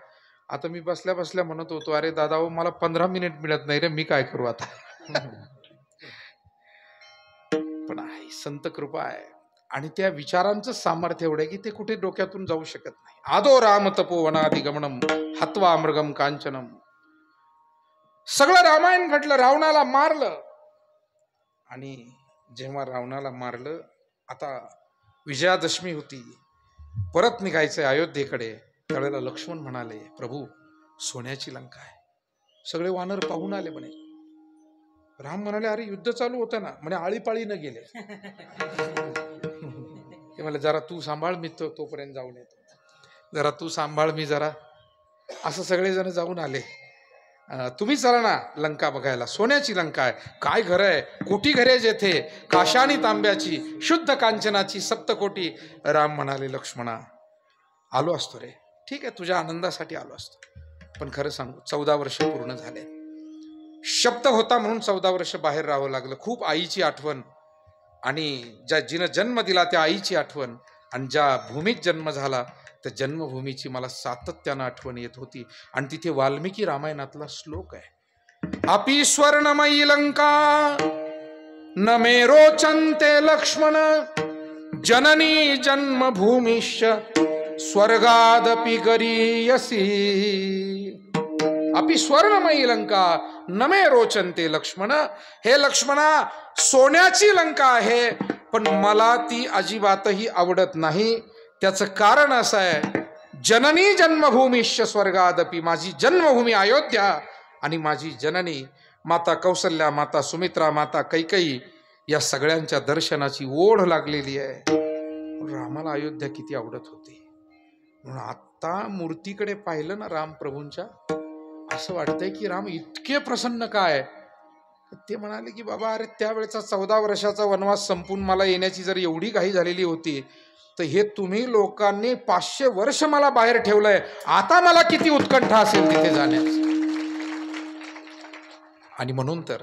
आता मी बसल्या बसल्या म्हणत होतो, अरे दादा हो, मला 15 मिनिट मिळत नाही रे, मी काय करू आता. पण आहे संत कृपा आहे आणि त्या विचारांचं सामर्थ्य एवढं आहे की ते कुठे डोक्यातून जाऊ शकत नाही. आदो राम तपोवनादिगमनम हत्वा मृगम कांचनम. सगळं रामायण घडलं, रावणाला मारलं. आणि जेव्हा रावणाला मारलं, आता विजयादशमी होती, परत निघायचंय अयोध्येकडे. त्यावेळेला लक्ष्मण म्हणाले, प्रभू सोन्याची लंका आहे. सगळे वानर पाहून आले म्हणे. राम म्हणाले, अरे युद्ध चालू होतं ना. म्हणे आळीपाळी न गेले. ते म्हणाले, जरा तू सांभाळ, मी तोपर्यंत जाऊन येतो. जरा तू सांभाळ, मी जरा. असं सगळेजण जाऊन आले. तुम्ही चला ना लंका बघायला, सोन्याची लंका आहे. काय घर आहे, कोटी घरे जेथे, काशानी तांब्याची, शुद्ध कांचनाची, सप्तकोटी. राम म्हणाले, लक्ष्मणा आलो असतो रे, ठीक आहे, तुझ्या आनंदासाठी आलो असतो. पण खरं सांगू, 14 वर्ष पूर्ण झाले. शब्द होता म्हणून 14 वर्ष बाहेर राहावं लागलं. खूप आईची आठवण, आणि जिनं जन्म दिला त्या आईची आठवण, आणि ज्या भूमीत जन्म झाला त्या जन्मभूमीची मला सातत्यानं आठवण येत होती. आणि तिथे वाल्मिकी रामायणातला श्लोक आहे, अपि स्वर्णमयी लंका न मे रोचन्ते लक्ष्मण जननी जन्मभूमिश्च स्वर्गादपि गरीयसी. अपि स्वर्णमयी लंका न मे रोचन्ते लक्ष्मण. हे लक्ष्मणा, सोन्याची लंका आहे, पण मला ती अजिबातही आवडत नाही. त्याचं कारण असं आहे, जननी जन्मभूमिश्च स्वर्गादपि. माझी जन्मभूमी अयोध्या आणि माझी जननी माता कौसल्या, माता सुमित्रा, माता कैकेयी या सगळ्यांच्या दर्शनाची ओढ लागलेली आहे. रामाला अयोध्या किती आवडत होती. म्हणून आता मूर्तीकडे पाहिलं ना राम प्रभूंच्या, असं वाटतंय की राम इतके प्रसन्न काय. ते म्हणाले की बाबा, अरे त्यावेळेचा 14 वर्षाचा वनवास संपून मला येण्याची जर एवढी घाई झालेली होती, तर हे तुम्ही लोकांनी 500 वर्ष मला बाहेर ठेवलंय, आता मला किती उत्कंठा असेल तिथे जाण्याची. आणि म्हणून तर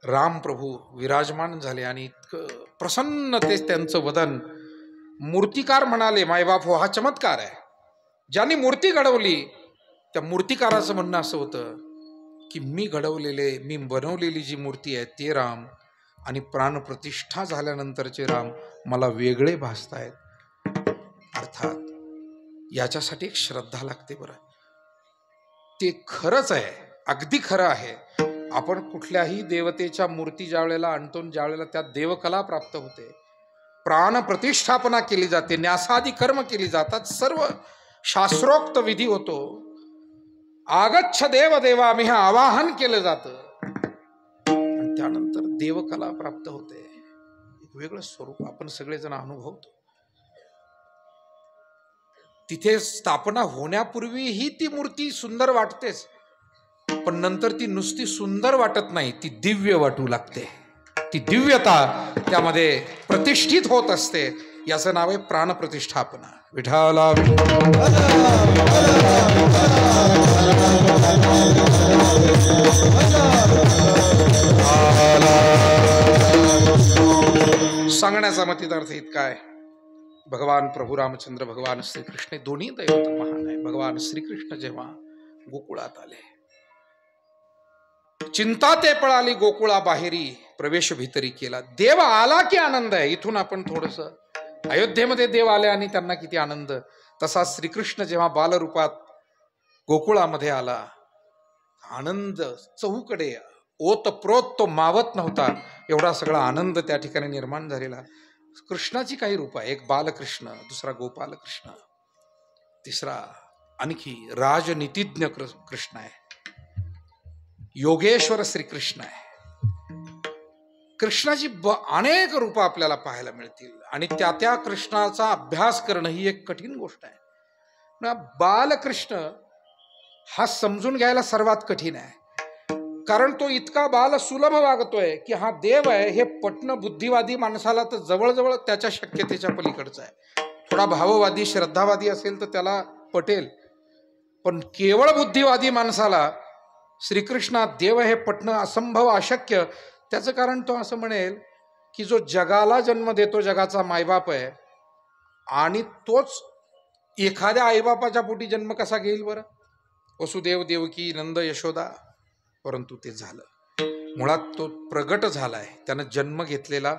राम प्रभू विराजमान झाले आणि इतकं प्रसन्न ते त्यांचं वदन. मूर्तिकार म्हणाले, मायबाप हो, हा चमत्कार आहे. ज्यांनी मूर्ती घडवली त्या मूर्तिकाराचं म्हणणं असं होतं की मी बनवलेली जी मूर्ती आहे ते राम, आणि प्राणप्रतिष्ठा झाल्यानंतरचे राम मला वेगळे भासतायत. अर्थात याच्यासाठी एक श्रद्धा लागते बरं. ते खरंच आहे, अगदी खरं आहे. आपण कुठल्याही देवतेच्या मूर्ती ज्या वेळेला आणतो, ज्या वेळेला त्यात देवकला प्राप्त होते, प्राणप्रतिष्ठापना केली जाते, न्यासादी कर्म केली जातात, सर्व शास्त्रोक्त विधी होतो. आगच्छ देव देवामिह आवाहन केलं जातं, आणि त्यानंतर देवकला प्राप्त होते. एक वेगळं स्वरूप आपण सगळेजण अनुभवतो. तिथे स्थापना होण्यापूर्वीही ती मूर्ती सुंदर वाटतेच, पण नंतर ती नुसती सुंदर वाटत नाही, ती दिव्य वाटू लागते. ती दिव्यता त्यामध्ये प्रतिष्ठित होत असते. याचं नाव आहे प्राणप्रतिष्ठापना. विठाला सांगण्याचा मतितार्थ इतका आहे, भगवान प्रभू रामचंद्र, भगवान श्रीकृष्ण दोन्ही दैवत महान आहे. भगवान श्रीकृष्ण जेव्हा गोकुळात आले, चिंता ते पळाली गोकुळा बाहेरी, प्रवेश भीतरी केला. देव आला की आनंद आहे. इथून आपण थोडस अयोध्येमध्ये देव आले आणि त्यांना किती आनंद. तसा श्रीकृष्ण जेव्हा बालरूपात गोकुळामध्ये आला, आनंद चहूकडे ओतप्रोत तो मावत नव्हता, एवढा सगळा आनंद त्या ठिकाणी निर्माण झालेला. कृष्णाची काही रूप आहे, एक बालकृष्ण, दुसरा गोपालकृष्ण, तिसरा आणखी राजनीतिज्ञ कृष्ण आहे, योगेश्वर श्रीकृष्ण आहे. कृष्णाची अनेक रूपं आपल्याला पाहायला मिळतील आणि त्या त्या कृष्णाचा अभ्यास करणं ही एक कठीण गोष्ट आहे. बालकृष्ण हा समजून घ्यायला सर्वात कठीण आहे, कारण तो इतका बाल सुलभ वागतोय की हा देव आहे हे पटणं बुद्धिवादी माणसाला तर जवळजवळ त्याच्या शक्यतेच्या पलीकडचं आहे. थोडा भाववादी श्रद्धावादी असेल तर त्याला पटेल, पण केवळ बुद्धिवादी माणसाला श्रीकृष्णात देव हे पटणं असंभव अशक्य. त्याचं कारण तो असं म्हणेल की जो जगाला जन्म देतो, जगाचा मायबाप आहे, आणि तोच एखाद्या आईबापाच्या पोटी जन्म कसा घेईल बरं? वसुदेव देवकी नंद यशोदा. परंतु ते झालं, मुळात तो प्रगट झालाय, त्यानं जन्म घेतलेला.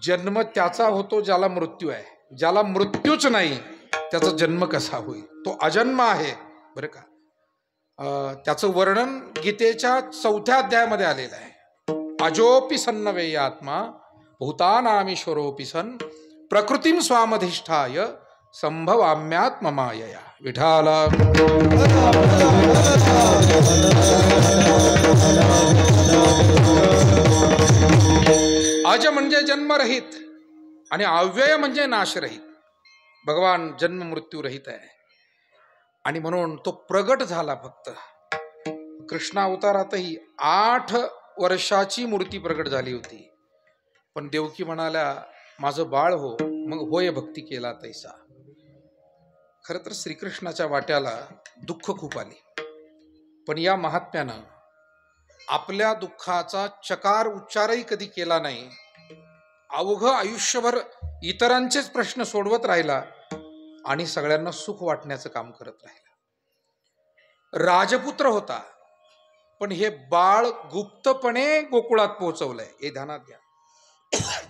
जन्म त्याचा होतो ज्याला मृत्यू आहे, ज्याला मृत्यूच नाही त्याचा जन्म कसा होईल? तो अजन्म आहे बरं का. त्याचं वर्णन गीतेच्या 4थ्या अध्यायामध्ये आलेलं आहे. अजोपि सन्नवेय आत्मा भूतानामीश्वरोपि सन प्रकृतीम स्वामधिष्ठाय संभवाम्यात्ममायया. विठाला. अज म्हणजे जन्मरहित आणि अव्यय म्हणजे नाशरहित. भगवान जन्म मृत्यू रहित आहे आणि म्हणून तो प्रगट झाला. फक्त कृष्णा अवतारातही 8 वर्षाची मूर्ती प्रगट झाली होती, पण देवकी म्हणाल्या माझं बाळ हो, मग होय भक्ती केला तैसा. खरं तर श्रीकृष्णाच्या वाट्याला दुःख खूप आली, पण या महात्म्यानं आपल्या दुःखाचा चकार उच्चारही कधी केला नाही. अवघं आयुष्यभर इतरांचेच प्रश्न सोडवत राहिला आणि सगळ्यांना सुख वाटण्याचं काम करत राहिला. राजपुत्र होता, पण हे बाळ गुप्तपणे गोकुळात पोहोचवलंय, हे ध्यानात घ्या.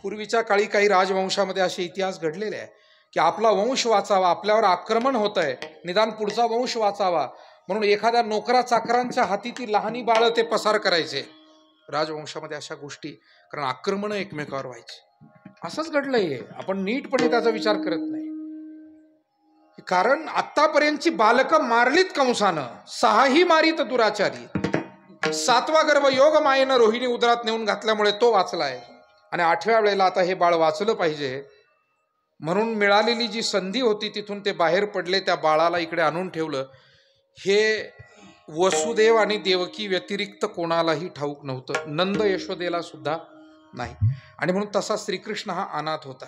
पूर्वीच्या काळी काही राजवंशामध्ये असे इतिहास घडलेले आहे की आपला वंश वाचावा, आपल्यावर आक्रमण होत आहे, निदान पुढचा वंश वाचावा म्हणून एखाद्या नोकरा चाकरांच्या हाती ती लहानी बाळ ते पसार करायचे. राजवंशामध्ये अशा गोष्टी, कारण आक्रमण एकमेकावर व्हायचे. असंच घडलंय, आपण नीटपणे त्याचा विचार करत नाही. कारण आतापर्यंतची बालकं मारलीत कंसानं, 6ही मारीत दुराचारी. 7वा गर्भ योग मायेनं रोहिणी उदरात नेऊन घातल्यामुळे तो वाचलाय आणि 8व्या वेळेला आता हे बाळ वाचलं पाहिजे म्हणून मिळालेली जी संधी होती तिथून ते बाहेर पडले, त्या बाळाला इकडे आणून ठेवलं. हे वसुदेव आणि देवकी व्यतिरिक्त कोणालाही ठाऊक नव्हतं, नंद यशोदेला सुद्धा नाही. आणि म्हणून तसा श्रीकृष्ण हा अनाथ होता.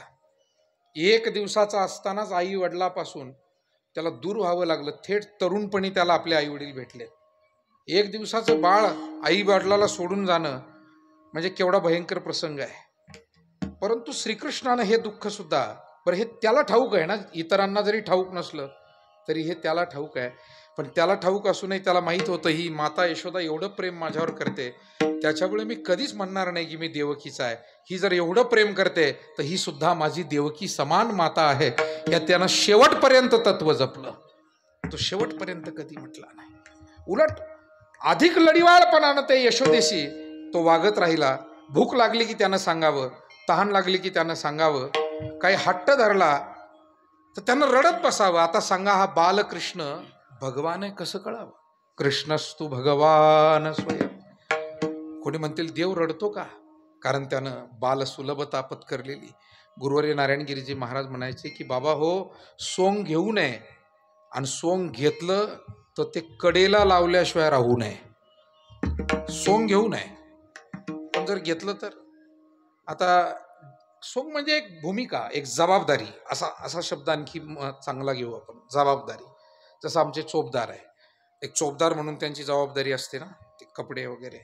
1 दिवसाचा असतानाच आई वडिलापासून त्याला दूर व्हावं लागलं. थेट तरुणपणी त्याला आपले आई वडील भेटले. 1 दिवसाचं बाळ आई वडिलाला सोडून जाणं म्हणजे केवढा भयंकर प्रसंग आहे. परंतु श्रीकृष्णानं हे दुःख सुद्धा, बरं हे त्याला ठाऊक आहे ना, इतरांना जरी ठाऊक नसलं तरी हे त्याला ठाऊक आहे. पण त्याला ठाऊक असूनही त्याला माहीत होतं ही माता यशोदा एवढं प्रेम माझ्यावर करते, त्याच्यामुळे मी कधीच म्हणणार नाही की मी देवकीचा आहे. ही जर एवढं प्रेम करते तर ही सुद्धा माझी देवकी समान माता आहे. या त्यानं शेवटपर्यंत तत्व जपलं. तो शेवटपर्यंत कधी म्हटला नाही. उलट अधिक लढिवाळपणानं ते यशोदेशी तो वागत राहिला. भूक लागली की त्यानं सांगावं, तहान लागली की त्यानं सांगावं, काही हट्ट धरला तर त्यानं रडत बसावं. आता सांगा, हा बालकृष्ण भगवान आहे कसं कळावं? कृष्णस्तु भगवान स्वयं. कोणी म्हणतील देव रडतो का? कारण त्यानं बालसुलभता पत्करलेली. गुरुवर्य नारायणगिरीजी महाराज म्हणायचे की बाबा हो, सोंग घेऊ नये, आणि सोंग घेतलं तर ते कडेला लावल्याशिवाय राहू नये. सोंग घेऊ नये, पण जर घेतलं तर, आता सोंग म्हणजे एक भूमिका, एक जबाबदारी, असा शब्द आणखी चांगला घेऊ आपण, जबाबदारी. जसं आमचे चोपदार आहे, एक चोपदार म्हणून त्यांची जबाबदारी असते ना, ते कपडे वगैरे.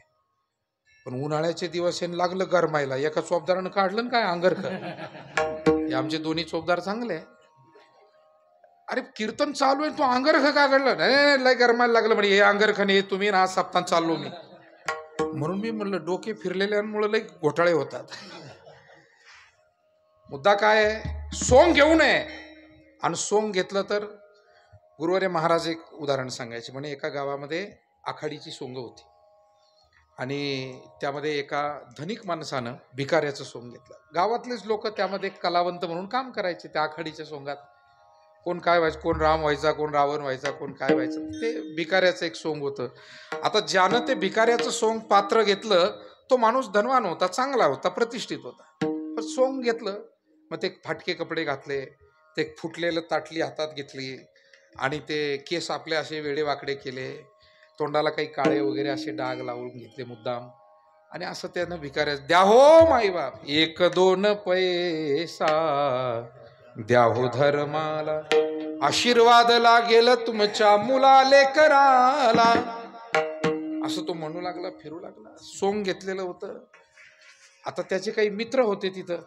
पण उन्हाळ्याचे दिवस हे लागलं गरमायला, एका चोपदारानं काढलं काय अंगरखं. हे आमचे दोन्ही चोपदार चांगले. अरे कीर्तन चालू आहे, तू अंगरखं का काढलं? नाही लय गरमायला लागलं म्हणे, हे अंगरखं हे तुम्ही ना, आज सप्ताह चाललो मी. म्हणून मी म्हणलं डोके फिरलेल्यांमुळे लय घोटाळे होतात. मुद्दा काय आहे? सोंग घेऊ नये. आणि सोंग घेतलं तर, गुरुवर्य महाराज एक उदाहरण सांगायचे म्हणे, एका गावामध्ये आखाडीची सोंग होती आणि त्यामध्ये एका धनिक माणसानं भिकाऱ्याचं सोंग घेतलं. गावातलेच लोक त्यामध्ये कलावंत म्हणून काम करायचे त्या आखाडीच्या सोंगात. कोण काय व्हायचं, कोण राम व्हायचा, कोण रावण व्हायचा, कोण काय व्हायचं. ते भिकाऱ्याचं एक सोंग होतं. आता ज्यानं ते भिकाऱ्याचं सोंग पात्र घेतलं तो माणूस धनवान होता, चांगला होता, प्रतिष्ठित होता. पण सोंग घेतलं, मग ते फाटके कपडे घातले, ते फुटलेलं ताटली हातात घेतली आणि ते केस आपले असे वेडेवाकडे केले, तोंडाला काही काळे वगैरे असे डाग लावून घेतले मुद्दाम. आणि असं त्यानं भिकाऱ्या, द्या हो माईबाप 1-2 पैसा, द्या हो धर्माला, आशीर्वाद लागेल तुमच्या मुलाले कराला, असं तो म्हणू लागला, फिरू लागला. सोंग घेतलेलं होतं. आता त्याचे काही मित्र होते तिथं,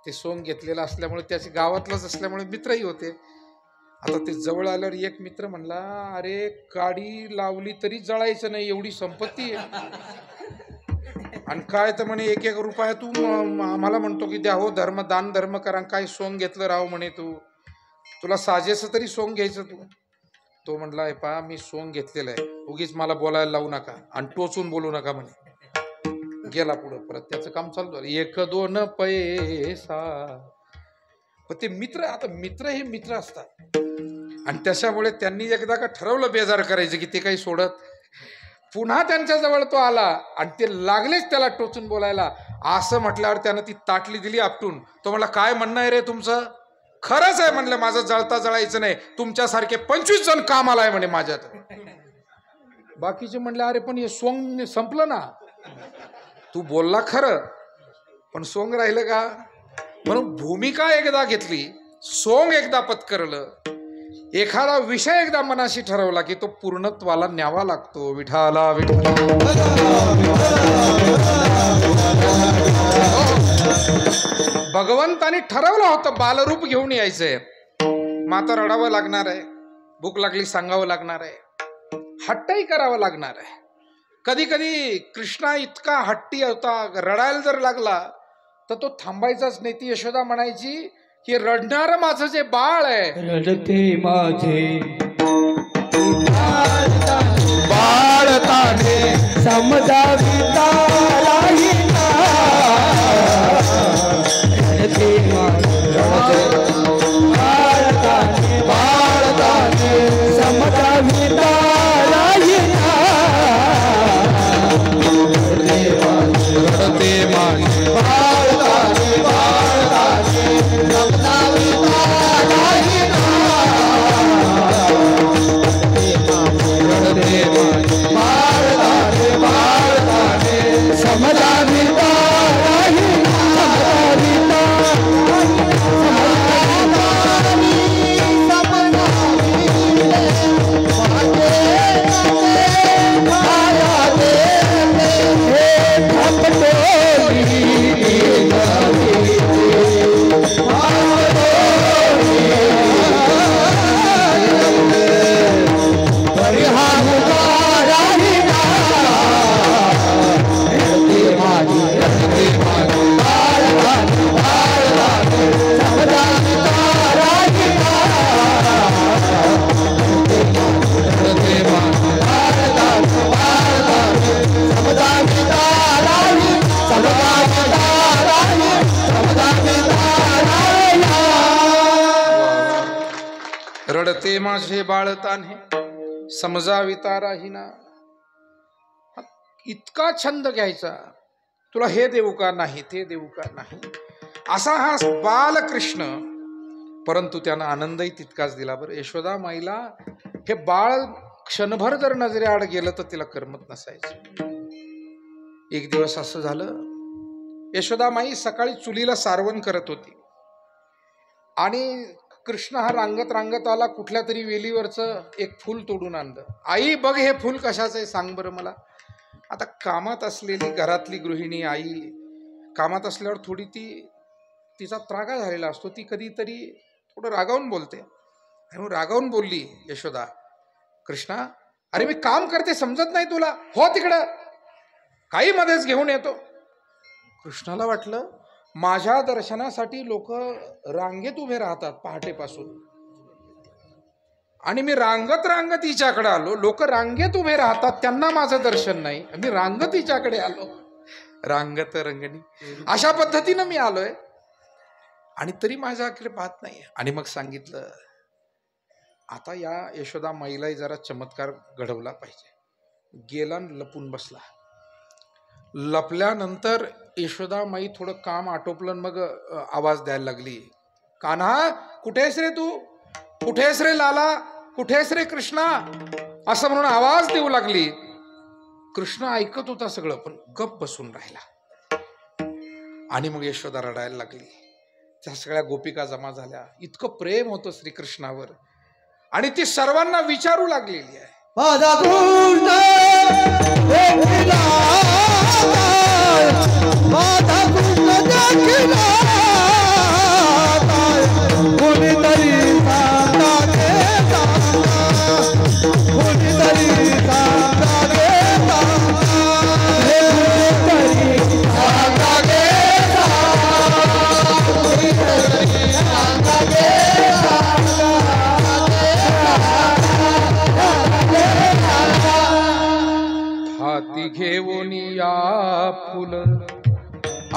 ते सोंग घेतलेलं असल्यामुळे, त्याचे गावातलंच असल्यामुळे मित्रही होते. आता ते जवळ आल्यावर एक मित्र म्हणला, अरे गाडी लावली तरी जळायचं नाही, एवढी संपत्ती आहे, आणि काय तर म्हणे 1-1 रुपया तू आम्हाला म्हणतो की द्या हो धर्म, दान धर्म करा, काय सोंग घेतलं राव म्हणे, तुला साजेसं तरी सोंग घ्यायचं तू. तो म्हणला, पहा मी सोंग घेतलेलं आहे, उगीच मला बोलायला लावू नका आणि टोचून बोलू नका म्हणे. गेला पुढं, परत त्याचं काम चालू झालं. 1-2 पैसा. पण ते मित्र, आता मित्र हे मित्र असतात आणि त्याच्यामुळे त्यांनी एकदा का ठरवलं बेजार करायचं की ते काही सोडत. पुन्हा त्यांच्याजवळ तो आला आणि ते लागलेच त्याला टोचून बोलायला. असं म्हटल्यावर त्यानं ती ताटली दिली आपटून. तो म्हणला, काय म्हणणं आहे रे तुमचं? खरंच आहे म्हणलं, माझं जळता जळायचं नाही, तुमच्यासारखे 25 जण कामाला आहे म्हणे माझ्यात. बाकीचे म्हणले, अरे पण हे सोंग संपलं ना, तू बोलला खरं पण सोंग राहिलं का? म्हणून भूमिका एकदा घेतली, सोंग एकदा पत्करलं, एखादा विषय एकदा मनाशी ठरवला की तो पूर्णत्वाला न्यावा लागतो. विठाला विठ्ठल. भगवंतानी ठरवलं होतं बालरूप घेऊन यायचंय. माता रडावं लागणार आहे, भूक लागली सांगावं लागणार आहे, हट्टही करावं लागणार आहे. कधी कधी कृष्णा इतका हट्टी होता, रडायला जर लागला तर तो थांबायचाच नाही. ती यशोदा म्हणायची की रडणारं माझं जे बाळ आहे, रडते माझे बाळ ताने, समजावी ताराही ना. रडते माझे बाळ ताने, बाळ ताने, समजावी ताराही ना. रडते माझे बाळ ताने, बाळ ताने, समजावी ताराही ना. रडते माझे बाळ ताने, बाळ ताने, समजावी ताराही ना. रडते माझे बाळ तान्हे, समजावी ताराहीना. इतका छंद घ्यायचा, तुला हे देऊ का नाही, ते देऊ का नाही, असा हा बालकृष्ण. परंतु त्यानं आनंदही तितकाच दिला. बरं, यशोदा माईला हे बाळ क्षणभर जर नजरेआड गेलं तर तिला करमत नसायचं. एक दिवस असं झालं, यशोदा माई सकाळी चुलीला सारवण करत होती आणि कृष्ण हा रांगत रांगत आला, कुठल्या तरी वेलीवरचं एक फूल तोडून आणलं. आई बघ हे फूल कशाचं आहे, सांग बरं मला. आता कामात असलेली घरातली गृहिणी आई कामात असल्यावर थोडी तिचा त्रागा झालेला असतो, ती कधीतरी थोडं रागावून बोलते. आणि रागावून बोलली यशोदा, कृष्णा अरे मी काम करते, समजत नाही तुला, हो तिकडं, काही मध्येच घेऊन येतो. कृष्णाला वाटलं माझ्या दर्शनासाठी लोक रांगेत उभे राहतात पहाटेपासून आणि मी रांगत रांगत हिच्याकडे आलो. लोक रांगेत उभे राहतात, त्यांना माझं दर्शन नाही. मी रांगत हिच्याकडे आलो, रांगत रंगणी. अशा पद्धतीनं मी आलोय आणि तरी माझ्याकडे पाहत नाही. आणि मग सांगितलं, आता या यशोदा माईलाही जरा चमत्कार घडवला पाहिजे. गेला आणि लपून बसला. लपल्यानंतर यशोदा माई थोडं काम आटोपलं, मग आवाज द्यायला लागली, कान्हा कुठेस रे तू, कुठेस रे लाला, कुठेस रे कृष्णा, असं म्हणून आवाज देऊ लागली. कृष्ण ऐकत होता सगळं, पण गप बसून राहिला. आणि मग यशोदा रडायला लागली. त्या सगळ्या गोपिका जमा झाल्या. इतकं प्रेम होतं श्रीकृष्णावर आणि ती सर्वांना विचारू लागलेली आहे, माझा कृष्ण देखिला, माझा कृष्ण देखिला, कोणीतरी सांगा गे सांगा, कोणीतरी सांगा गे सांगा, कोणीतरी सांगा गे सांगा, कोणीतरी सांगा गे हाती घेऊन या फुल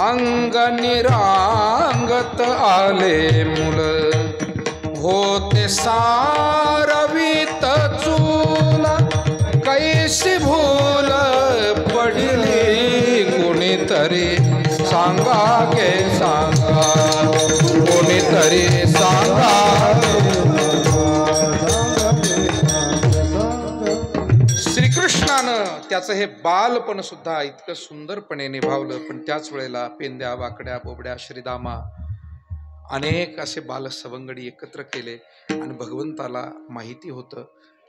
अंग निरांगत आले मुल, होते सारवित चूल, कैसी भूल पडली, कोणीतरी सांगा गे सांगा, कोणीतरी सांगा. श्रीकृष्णानं त्याचं हे बालपण सुद्धा इतकं सुंदरपणे निभावलं. पण त्याच वेळेला पेंद्या, वाकड्या, बोबड्या, श्रीदामा अनेक असे बालसवंगडी एकत्र केले. आणि भगवंताला माहिती होतं,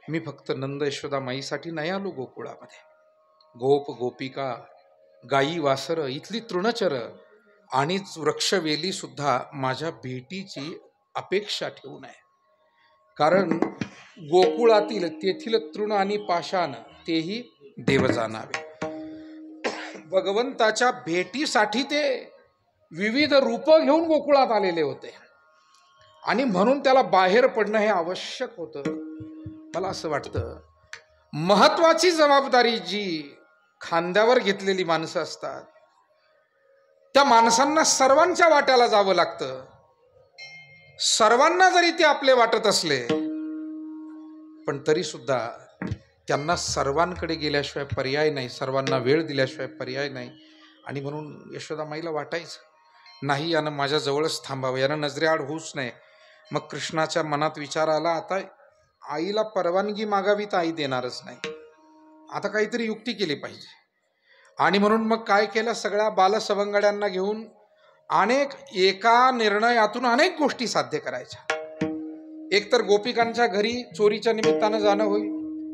मी फक्त नंद यशोदा माईसाठी नाही आलो गोकुळामध्ये. गोप गोपिका, गाई वासर, इथली तृणचर आणि वृक्षवेली सुद्धा माझ्या भेटीची अपेक्षा ठेवून आहे. कारण गोकुळातील तेथील तृण आणि पाषाण तेही देव जाणावे. भगवंताच्या भेटीसाठी ते विविध रूप घेऊन गोकुळात आलेले होते आणि म्हणून त्याला बाहेर पडणं हे आवश्यक होतं. मला असं वाटतं, महत्वाची जबाबदारी जी खांद्यावर घेतलेली माणसं असतात, त्या माणसांना सर्वांच्या वाट्याला जावं लागतं. सर्वांना जरी ते आपले वाटत असले, पण तरी सुद्धा त्यांना सर्वांकडे गेल्याशिवाय पर्याय नाही, सर्वांना वेळ दिल्याशिवाय पर्याय नाही. आणि म्हणून यशोदा माईला वाटायचं, नाही यानं माझ्या जवळच थांबावं, यानं नजरेआड होऊच नये. मग कृष्णाच्या मनात विचार आला, आता आईला परवानगी मागावी तर आई देणारच नाही, आता काहीतरी युक्ती केली पाहिजे. आणि म्हणून मग काय केलं, सगळ्या बालसवंगड्यांना घेऊन एका निर्णयातून अनेक गोष्टी साध्य करायच्या. एक तर गोपिकांच्या घरी चोरीच्या निमित्तानं जाणं होईल,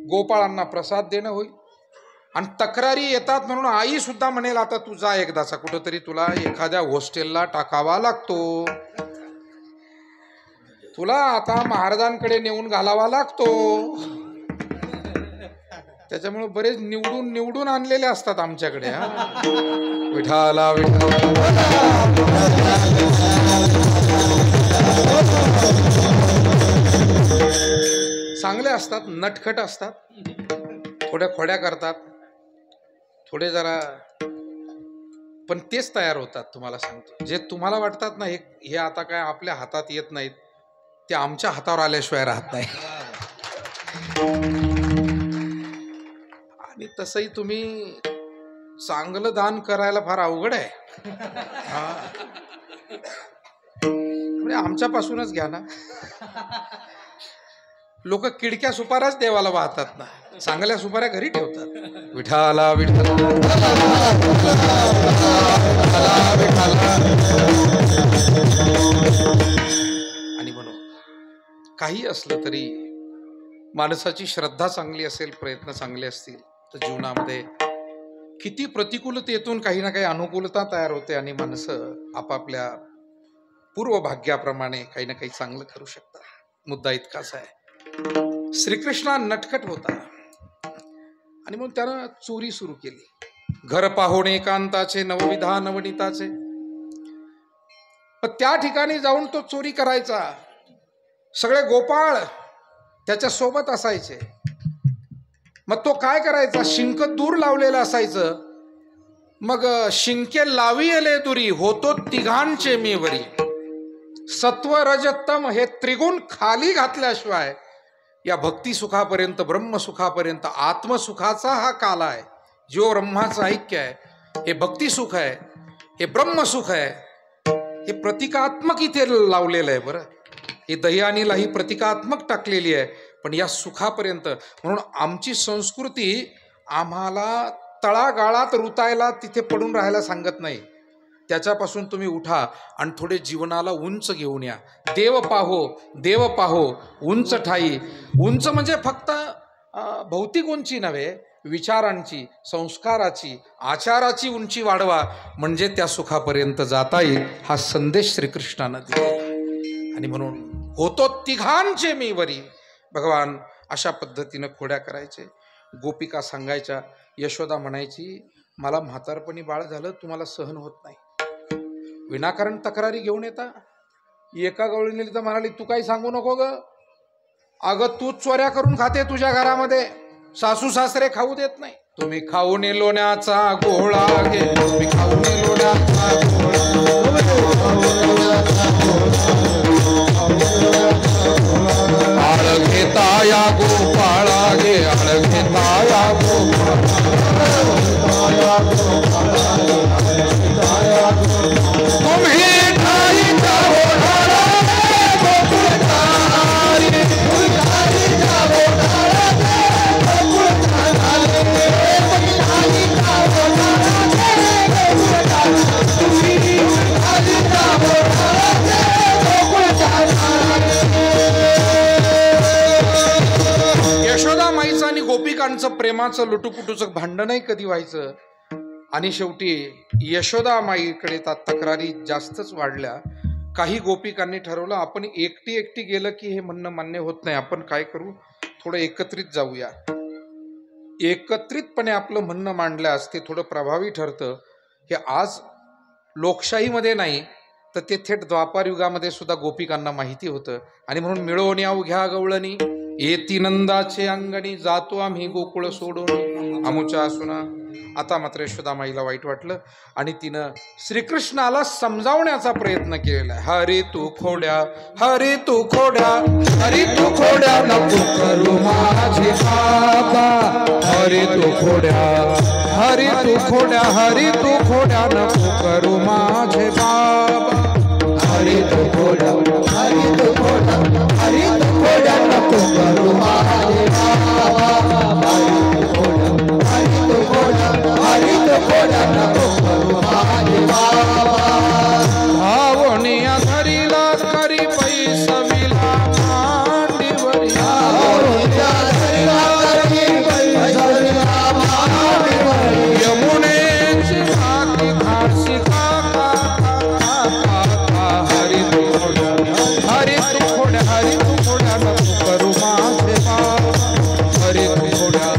गोपाळांना प्रसाद देणं होईल. आणि तक्रारी येतात म्हणून आई सुद्धा म्हणेल, आता तू जा एकदाचा कुठंतरी, तुला एखाद्या हॉस्टेलला टाकावा लागतो, तुला आता महाराजांकडे नेऊन घालावा लागतो. त्याच्यामुळे बरेच निवडून निवडून आणलेले असतात आमच्याकडे. विठाला चांगले असतात, नटखट असतात, थोड्या खोड्या करतात, थोडे जरा, पण तेच तयार होतात. तुम्हाला सांगतो, जे तुम्हाला वाटतात ना हे आता काय आपल्या हातात येत नाहीत, ते आमच्या हातावर आल्याशिवाय राहत नाही. आणि तसंही तुम्ही चांगलं दान करायला फार अवघड आहे. म्हणजे आमच्यापासूनच घ्या ना. लोक किडक्या सुपाऱ्याच देवाला वाहतात ना, चांगल्या सुपाऱ्या घरी ठेवतात. विठाला विठ्ठल. आणि म्हणून काही असलं तरी माणसाची श्रद्धा चांगली असेल, प्रयत्न चांगले असतील, तर जीवनामध्ये किती प्रतिकूलतेतून काही ना काही अनुकूलता तयार होते आणि माणसं आपापल्या पूर्वभाग्याप्रमाणे काही ना काही चांगलं करू शकतात. मुद्दा इतकाच आहे. श्रीकृष्णा नटखट होता आणि म्हणून त्यानं चोरी सुरू केली. घर पाहुणे एकांताचे, नवविधा नवनीताचे. पण त्या ठिकाणी जाऊन तो चोरी करायचा. सगळे गोपाळ त्याच्या सोबत असायचे. मग तो काय करायचा, शिंक दूर लावलेलं असायचं. मग शिंके लावी आले दुरी, होतो तिघांचे मी वरी. सत्व रजतम हे त्रिगुण खाली घातल्याशिवाय या भक्ती सुखापर्यंत, ब्रह्मसुखापर्यंत, आत्मसुखाचा हा काल आहे. जो ब्रह्माचं ऐक्य आहे, हे भक्ती सुख आहे, हे ब्रह्मसुख आहे, हे प्रतिकात्मक इथे लावलेलं आहे. बरं, हे दह्यानीला ही प्रतिकात्मक टाकलेली आहे. पण या सुखापर्यंत, म्हणून आमची संस्कृती आम्हाला तळागाळात रुतायला, तिथे पडून राहायला सांगत नाही. त्याच्यापासून तुम्ही उठा आणि थोडे जीवनाला उंच घेऊन या. देव पाहो, देव पाहो, उंच ठाई. उंच म्हणजे फक्त भौतिक उंची नव्हे, विचारांची, संस्काराची, आचाराची उंची वाढवा, म्हणजे त्या सुखापर्यंत जाता येईल. हा संदेश श्रीकृष्णानं दिला. आणि म्हणून होतो तिघांचे मी वरी. भगवान अशा पद्धतीनं खोड्या करायचे. गोपिका सांगायच्या, यशोदा म्हणायची, मला म्हातारपणी बाळ झालं, तुम्हाला सहन होत नाही, विनाकारण तक्रारी घेऊन येता. एका गवळीने तर म्हणाली, तू काही सांगू नको ग, अगं तू चोऱ्या करून खाते तुझ्या घरामध्ये, सासू सासरे खाऊ देत नाही. तुम्ही खाऊन लोण्याचा गोळा घे, तुम्ही खाऊन लोण्याचा आळ घेता या गोपाळा घे, आळ घेता या तुम्ही ठाईचा ओढाळा यशोदा माईचं आणि गोपिकांचं प्रेमाचं लुटुपुटूचं भांडणही कधी व्हायचं. आणि शेवटी यशोदा माईकडे तक्रारी जास्तच वाढल्या. काही गोपिकांनी ठरवलं, आपण एकटी एकटी गेलं की हे म्हणणं मान्य होत नाही, आपण काय करू, थोडं एकत्रित जाऊया. एकत्रितपणे आपलं म्हणणं मांडल्यास ते थोडं प्रभावी ठरतं. हे आज लोकशाहीमध्ये नाही तर ते थेट द्वापार युगामध्ये सुद्धा गोपिकांना माहिती होतं. आणि म्हणून मिळवून याव घ्या गवळणी, येती नंदाचे अंगणी, जातो आम्ही गोकुळ सोडून आमुच्या असूना. आता मात्र यशोदा माईला वाईट वाटलं आणि तिनं श्रीकृष्णाला समजावण्याचा प्रयत्न केलेला आहे. हरी तू खोड्या, हरी तू खोड्या, हरी तू खोड्या नको करू माझे बाबा, हरी तू खोड्या, हरी तू खोड्या, हरी तू खोड्या नको करू माझे बाबा, हरी तू खोड्या, हरी तू खोड्या, हरी तू खोड्या नको करू माझे बाबा, हरी तू खोड्या, हरी तू खोड्या, हरी तू खोड्या नको करू माझे बाबा. भावनिया धरीला करी पैसा विला मांडीवरी, भावनिया धरीला करी पैसा विला मांडीवरी, यमुनेची घाटी घासी काका काका, हरी तू खोड्या, हरी तू खोड्या, हरी तू खोड्या नको करू माझे बाबा, हरी तू खोड्या,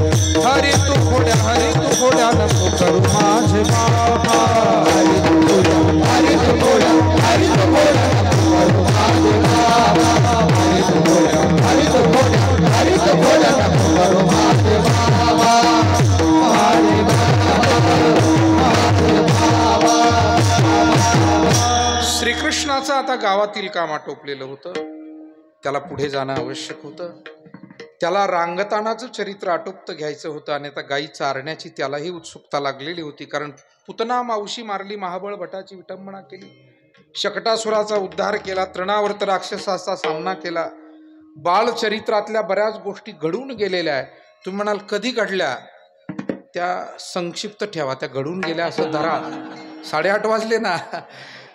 हरी तू खोड्या, हरी तू खोड्या नको करू माझे बाबा, हरी तू खोड्या, हरी तू खोड्या, हरी तू खोड्या नको करू माझे बाबा, हरी तू खोड्या, हरी तू खोड्या, हरी तू खोड्या नको करू माझे बाबा, माझे बाबा. श्रीकृष्णाचं आता गावातील काम आटोपलेलं होतं. त्याला पुढे जाणं आवश्यक होतं. त्याला रांगतानाचं चरित्र आटोपतं घ्यायचं होतं. आणि आता गायी चारण्याची त्यालाही उत्सुकता लागलेली होती. कारण पुतना मावशी मारली, महाबळ भटाची विटंबना केली, शकटासुराचा उद्धार केला, तृणावर्त राक्षसाचा सामना केला. बालचरित्रातल्या बऱ्याच गोष्टी घडून गेलेल्या आहे. तुम्ही म्हणाल कधी घडल्या, त्या संक्षिप्त ठेवा, त्या घडून गेल्या असं धरा. 8:30 वाजले ना,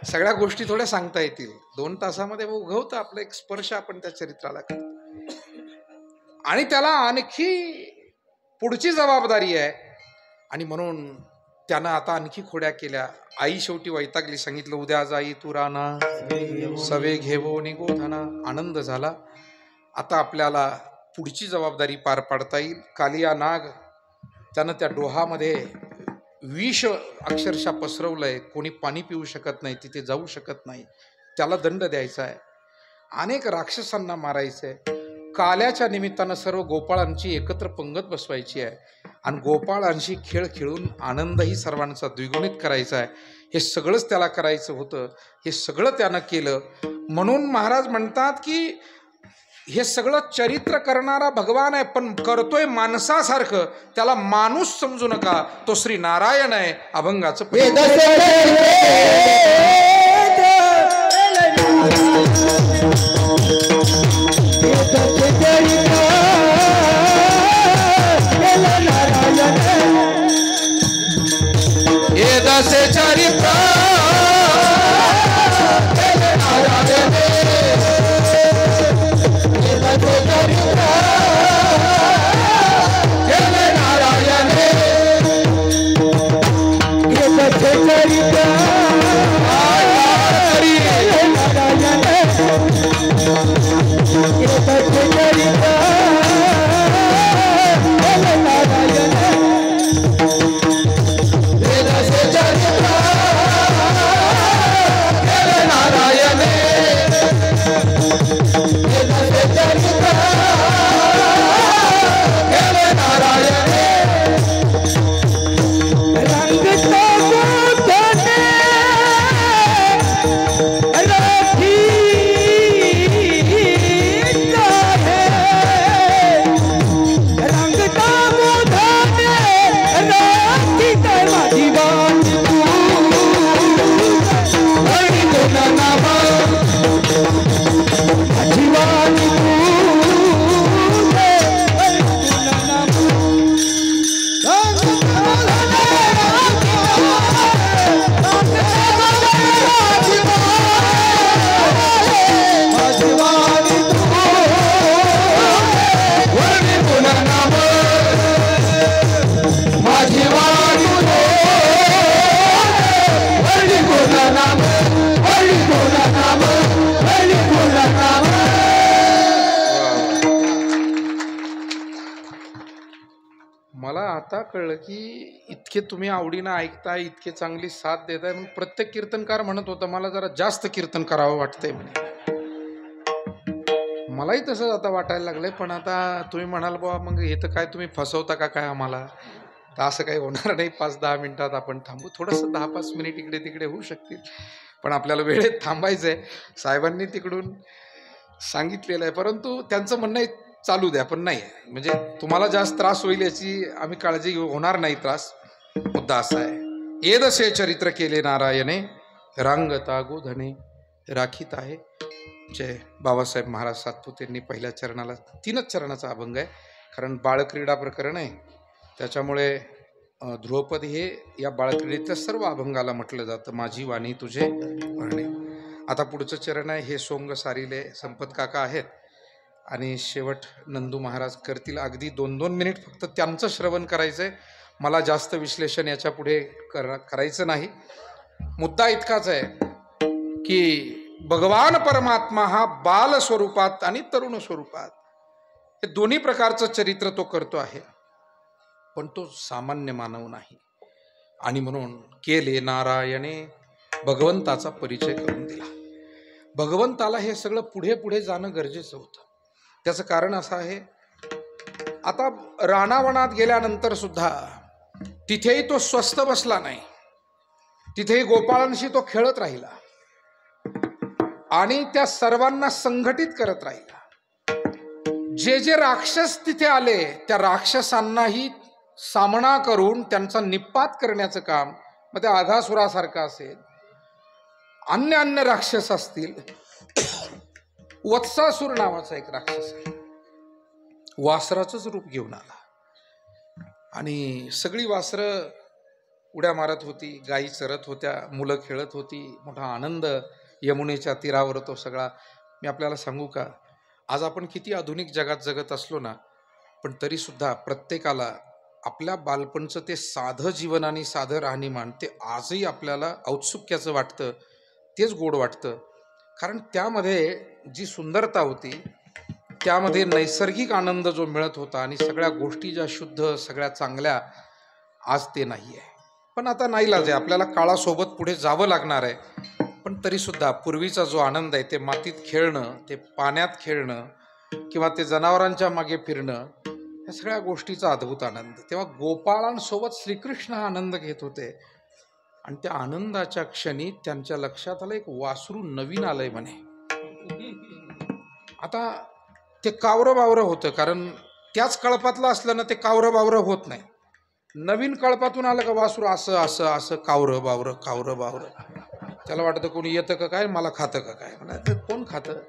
सगळ्या गोष्टी थोड्या सांगता येतील. 2 तासामध्ये उगवतं आपलं एक स्पर्श आपण त्या चरित्राला करतो. आणि त्याला आणखी पुढची जबाबदारी आहे. आणि म्हणून त्यानं आता आणखी खोड्या केल्या. आई शेवटी वैतागली, सांगितलं उद्या जाई तू राना, सवे घेवो निगोधना. आनंद झाला. आता आपल्याला पुढची जबाबदारी पार पाडता येईल. कालिया नाग त्यानं त्या डोहामध्ये विष अक्षरशः पसरवलंय. कोणी पाणी पिऊ शकत नाही, तिथे जाऊ शकत नाही. त्याला दंड द्यायचा आहे. अनेक राक्षसांना मारायचंय. काल्याच्या निमित्तानं सर्व गोपाळांची एकत्र पंगत बसवायची आहे आणि गोपाळांशी खेळ खेळून आनंदही सर्वांचा द्विगुणित करायचा आहे. हे सगळंच त्याला करायचं होतं. हे सगळं त्यानं केलं. म्हणून महाराज म्हणतात की हे सगळं चरित्र करणारा भगवान आहे, पण करतोय माणसासारखं. त्याला माणूस समजू नका. तो श्री नारायण आहे. अभंगाचं दसे चरित्र मला आता कळलं की इतके तुम्ही आवडीनं ऐकताय, इतके चांगली साथ देताय. मग प्रत्येक कीर्तनकार म्हणत होता मला जरा जास्त कीर्तन करावं वाटतंय म्हणे. मलाही तसंच आता वाटायला लागलंय. पण आता तुम्ही म्हणाल बाबा मग हे तर काय तुम्ही फसवता का काय आम्हाला, तर असं काही होणार नाही. 5-10 मिनिटात आपण थांबू. थोडंसं 10-5 मिनिट इकडे तिकडे होऊ शकतील, पण आपल्याला वेळेत थांबायचं आहे. साहेबांनी तिकडून सांगितलेलं आहे, परंतु त्यांचं म्हणणं आहे चालू द्या, पण नाही म्हणजे तुम्हाला जास्त त्रास होईल याची आम्ही काळजी घेऊ. होणार नाही त्रास. मुद्दा असा आहे, एदसे चरित्र केले नारायणे रांगता गोधने राखीत आहे. जय बाबासाहेब महाराज सातपुतेंनी पहिल्या चरणाला 3च चरणाचा अभंग आहे, कारण बाळक्रीडा प्रकरण आहे. त्याच्यामुळे ध्रुवपद हे या बाळक्रीडेतल्या सर्व अभंगाला म्हटलं जातं. माझी वाणी तुझे वर्णे. आता पुढचं चरण आहे, हे सोंग सारिले संपत काका आहेत आणि शेवट नंदू महाराज करतील. अगदी 2-2 मिनिट फक्त त्यांचं श्रवण करायचं आहे. मला जास्त विश्लेषण याच्या पुढे करायचं नाही. मुद्दा इतकाच आहे की भगवान परमात्मा हा बाल स्वरूपात आणि तरुण स्वरूपात हे दोन्ही प्रकारचं चरित्र तो करतो आहे, पण तो सामान्य मानव नाही. आणि म्हणून केले नारायणे भगवंताचा परिचय करून दिला. भगवंताला हे सगळं पुढे पुढे जाणं गरजेचं होतं. त्याचं कारण असं आहे, आता रानावनात गेल्यानंतर सुद्धा तिथेही तो स्वस्थ बसला नाही. तिथेही गोपाळांशी तो खेळत राहिला आणि त्या सर्वांना संघटित करत राहिला. जे जे राक्षस तिथे आले त्या राक्षसांनाही सामना करून त्यांचा निपात करण्याचं काम, मग त्या आघासुरासारखा असेल, अन्य राक्षस असतील. वत्सासूर नावाचा एक राक्षस आहे, वासराचंच रूप घेऊन आला आणि सगळी वासरं उड्या मारत होती, गायी चरत होत्या, मुलं खेळत होती, मोठा आनंद यमुनेच्या तीरावर तो सगळा. मी आपल्याला सांगू का, आज आपण किती आधुनिक जगात जगत असलो ना, पण तरीसुद्धा प्रत्येकाला आपल्या बालपणचं ते साधं जीवन आणि साधं राहणीमान ते आजही आपल्याला औत्सुक्याचं वाटतं, तेच गोड वाटतं. कारण त्यामध्ये जी सुंदरता होती, त्यामध्ये नैसर्गिक आनंद जो मिळत होता आणि सगळ्या गोष्टी ज्या शुद्ध, सगळ्या चांगल्या, आज ते नाही आहे. पण आता नाईलाज आहे, आपल्याला काळासोबत पुढे जावं लागणार आहे. पण तरीसुद्धा पूर्वीचा जो आनंद आहे, ते मातीत खेळणं, ते पाण्यात खेळणं, किंवा ते जनावरांच्या मागे फिरणं, या सगळ्या गोष्टीचा अद्भुत आनंद. तेव्हा गोपाळांसोबत श्रीकृष्ण हा आनंद घेत होते आणि त्या आनंदाच्या क्षणी त्यांच्या लक्षात आलं एक वासरू नवीन आलंय म्हणे. आता ते कावरं बावरं होतं, कारण त्याच कळपातलं असलं ना ते कावरं बावरं होत नाही. नवीन कळपातून आलं का वासरू असं असं असं कावरं बावरं. त्याला वाटतं कोणी येतं का काय, मला खातं का काय. म्हणा कोण खातं,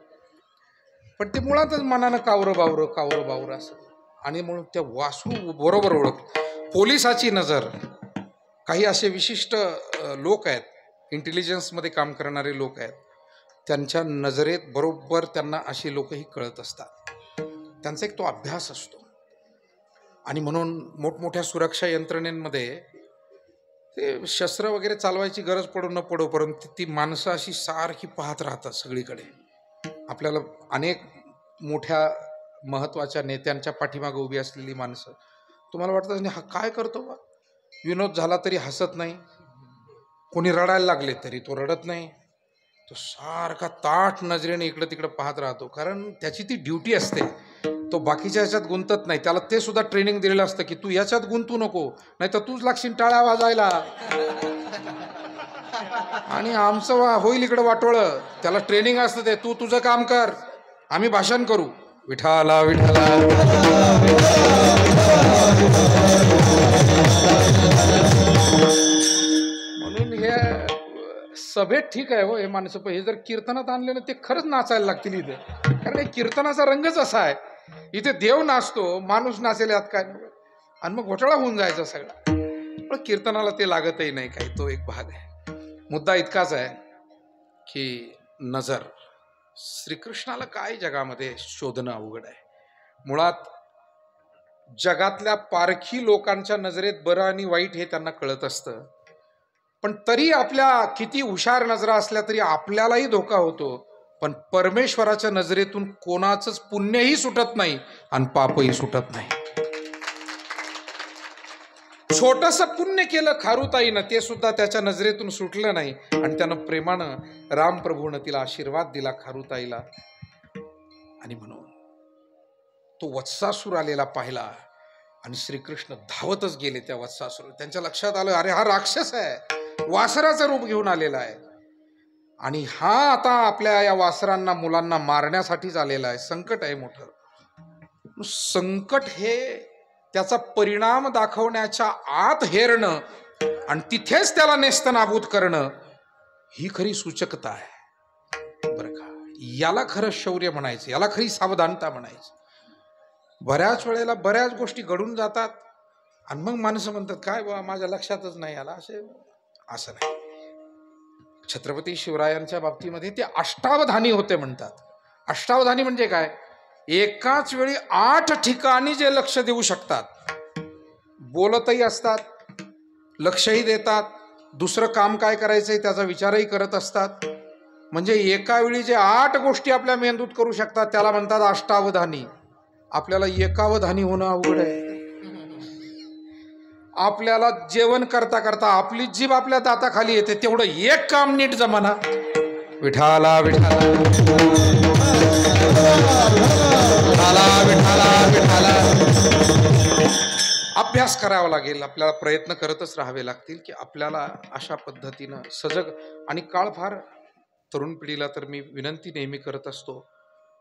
पण ते मुळातच मनानं कावरं बावरं असं. आणि म्हणून त्या वासरू बरोबर ओळख. पोलिसाची नजर, काही असे विशिष्ट लोक आहेत, इंटेलिजन्समध्ये काम करणारे लोक आहेत, त्यांच्या नजरेत बरोबर त्यांना अशी लोकही कळत असतात. त्यांचा एक तो अभ्यास असतो. आणि म्हणून मोठमोठ्या सुरक्षा यंत्रणेमध्ये ते शस्त्र वगैरे चालवायची गरज पडो न पडो, परंतु ती माणसं अशी सारखी पाहत राहतात सगळीकडे. आपल्याला अनेक मोठ्या महत्त्वाच्या नेत्यांच्या पाठीमागे उभी असलेली माणसं, तुम्हाला वाटतं हा काय करतो बा, विनोद झाला तरी हसत नाही, कोणी रडायला लागले तरी तो रडत नाही, तो सारखा ताठ नजरेने इकडं तिकडं पाहत राहतो. कारण त्याची ती ड्युटी असते. तो बाकीच्या ह्याच्यात गुंतत नाही. त्याला ते सुद्धा ट्रेनिंग दिलेलं असतं की तू याच्यात गुंतू नको, नाही तर तूच लागशील टाळ्या वाजायला. आणि आमचं होईल इकडं वाटोळं. त्याला ट्रेनिंग असतं ते, तू तुझं काम कर, आम्ही भाषण करू. विठाला विठाला. म्हणून हे सभेत ठीक आहे हो हे माणसं, पण हे जर कीर्तनात आणले ना ते खरंच नाचायला लागतील इथे. कारण हे कीर्तनाचा रंगच असा आहे, इथे देव नाचतो, माणूस नाचेल यात काय. आणि मग घोटाळा होऊन जायचा सगळा. पण कीर्तनाला ते लागतही नाही काही, तो एक भाग आहे. मुद्दा इतकाच आहे की नजर, श्रीकृष्णाला काय जगामध्ये शोधणं अवघड आहे. मुळात जगातल्या पारखी लोकांच्या नजरेत बरं आणि वाईट हे त्यांना कळत असतं, पण तरी आपल्या किती हुशार नजरा असल्या तरी आपल्यालाही धोका होतो. पण परमेश्वराच्या नजरेतून कोणाचंच पुण्यही सुटत नाही आणि पापही सुटत नाही. छोटंसं पुण्य केलं खारुताईनं, ते सुद्धा त्याच्या नजरेतून सुटलं नाही. आणि त्यानं प्रेमानं रामप्रभूनं तिला आशीर्वाद दिला खारुताईला. आणि म्हणून तो वत्सासूर आलेला पाहिला आणि श्रीकृष्ण धावतच गेले त्या वत्सासूर. त्यांच्या लक्षात आलं, अरे हा राक्षस आहे, वासराचं रूप घेऊन आलेला आहे. आणि हा आता आपल्या या वासरांना मुलांना मारण्यासाठीच आलेला आहे. संकट आहे मोठं. संकट हे त्याचा परिणाम दाखवण्याच्या आत हेरणं आणि तिथेच त्याला नेस्तनाबूत करणं, ही खरी सूचकता आहे बरं का. याला खरं शौर्य म्हणायचं, याला खरी सावधानता म्हणायचं. बऱ्याच वेळेला बऱ्याच गोष्टी घडून जातात आणि मग माणसं म्हणतात काय बा माझ्या लक्षातच नाही आला. असं नाही. छत्रपती शिवरायांच्या बाबतीमध्ये ते अष्टावधानी होते म्हणतात. अष्टावधानी म्हणजे काय, एकाच वेळी 8 ठिकाणी जे लक्ष देऊ शकतात, बोलतही असतात, लक्षही देतात, दुसरं काम काय करायचंय त्याचा विचारही करत असतात. म्हणजे एका वेळी जे 8 गोष्टी आपल्या मेंदूत करू शकतात त्याला म्हणतात अष्टावधानी. आपल्याला एकावधानी होणं अवघड आहे. आपल्याला जेवण करता करता आपली जीभ आपल्या दाताखाली येते, तेवढं एक काम नीट जमाना. विठाला विठाला विठाला विठाला. अभ्यास करावा लागेल, आपल्याला प्रयत्न करतच राहावे लागतील की आपल्याला अशा पद्धतीनं सजग. आणि काळ फार, तरुण पिढीला तर मी विनंती नेहमी करत असतो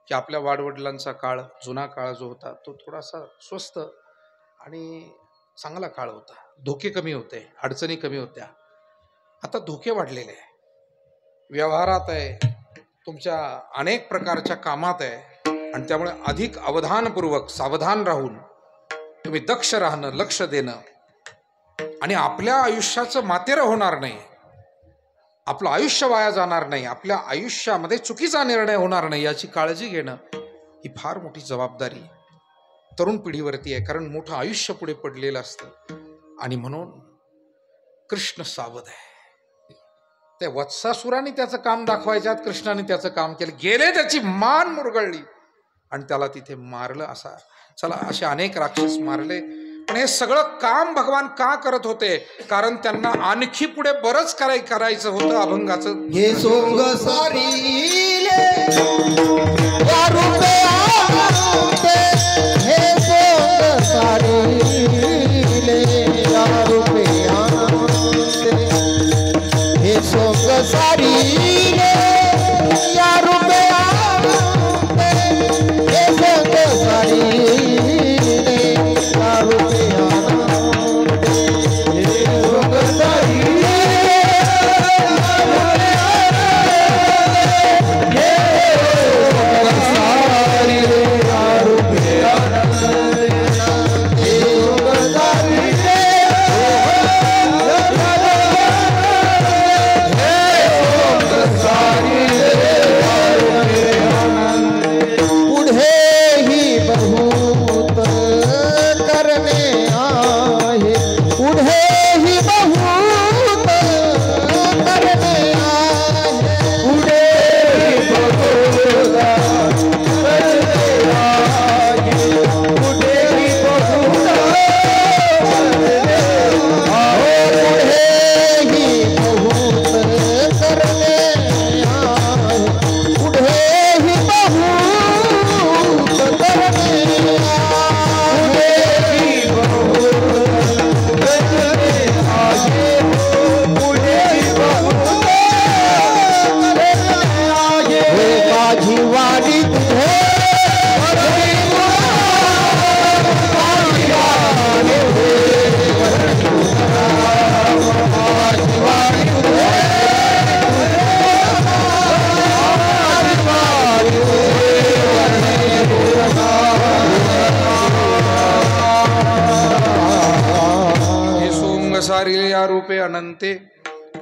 की आपल्या वाडवडिलांचा काळ, जुना काळ जो होता तो थोडासा स्वस्त आणि चांगला काळ होता. धोके कमी होते, अडचणी कमी होत्या. आता धोके वाढलेले आहे, व्यवहारात आहे, तुमच्या अनेक प्रकारच्या कामात आहे. आणि त्यामुळे अधिक अवधानपूर्वक सावधान राहून तुम्ही दक्ष राहणं, लक्ष देणं आणि आपल्या आयुष्याचं मातेरं होणार नाही, आपलं आयुष्य वाया जाणार नाही, आपल्या आयुष्यामध्ये चुकीचा निर्णय होणार नाही याची काळजी घेणं ही फार मोठी जबाबदारी तरुण पिढीवरती आहे. कारण मोठं आयुष्य पुढे पडलेलं असतं. आणि म्हणून कृष्ण सावध आहे. त्या वत्सासुराने त्याचं काम दाखवायच्यात कृष्णाने त्याचं काम केलं, गेले त्याची मान मुरगळली आणि त्याला तिथे मारलं. असा चला असे अनेक राक्षस मारले. पण हे सगळं काम भगवान का करत होते, कारण त्यांना आणखी पुढे बरंच करायचं होतं अभंगाचं. हे सोंग सारी सारिले या रूपे अनंते,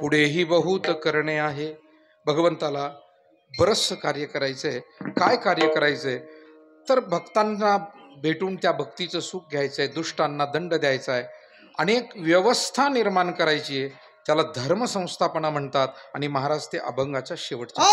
पुढेही बहुत करणे आहे. भगवंताला बरंचसं कार्य करायचंय. काय कार्य करायचंय तर भक्तांना भेटून त्या भक्तीचं सुख घ्यायचंय, दुष्टांना दंड द्यायचा आहे, अनेक व्यवस्था निर्माण करायची आहे. त्याला धर्मसंस्थापना म्हणतात. आणि महाराज ते अभंगाच्या शेवटच्या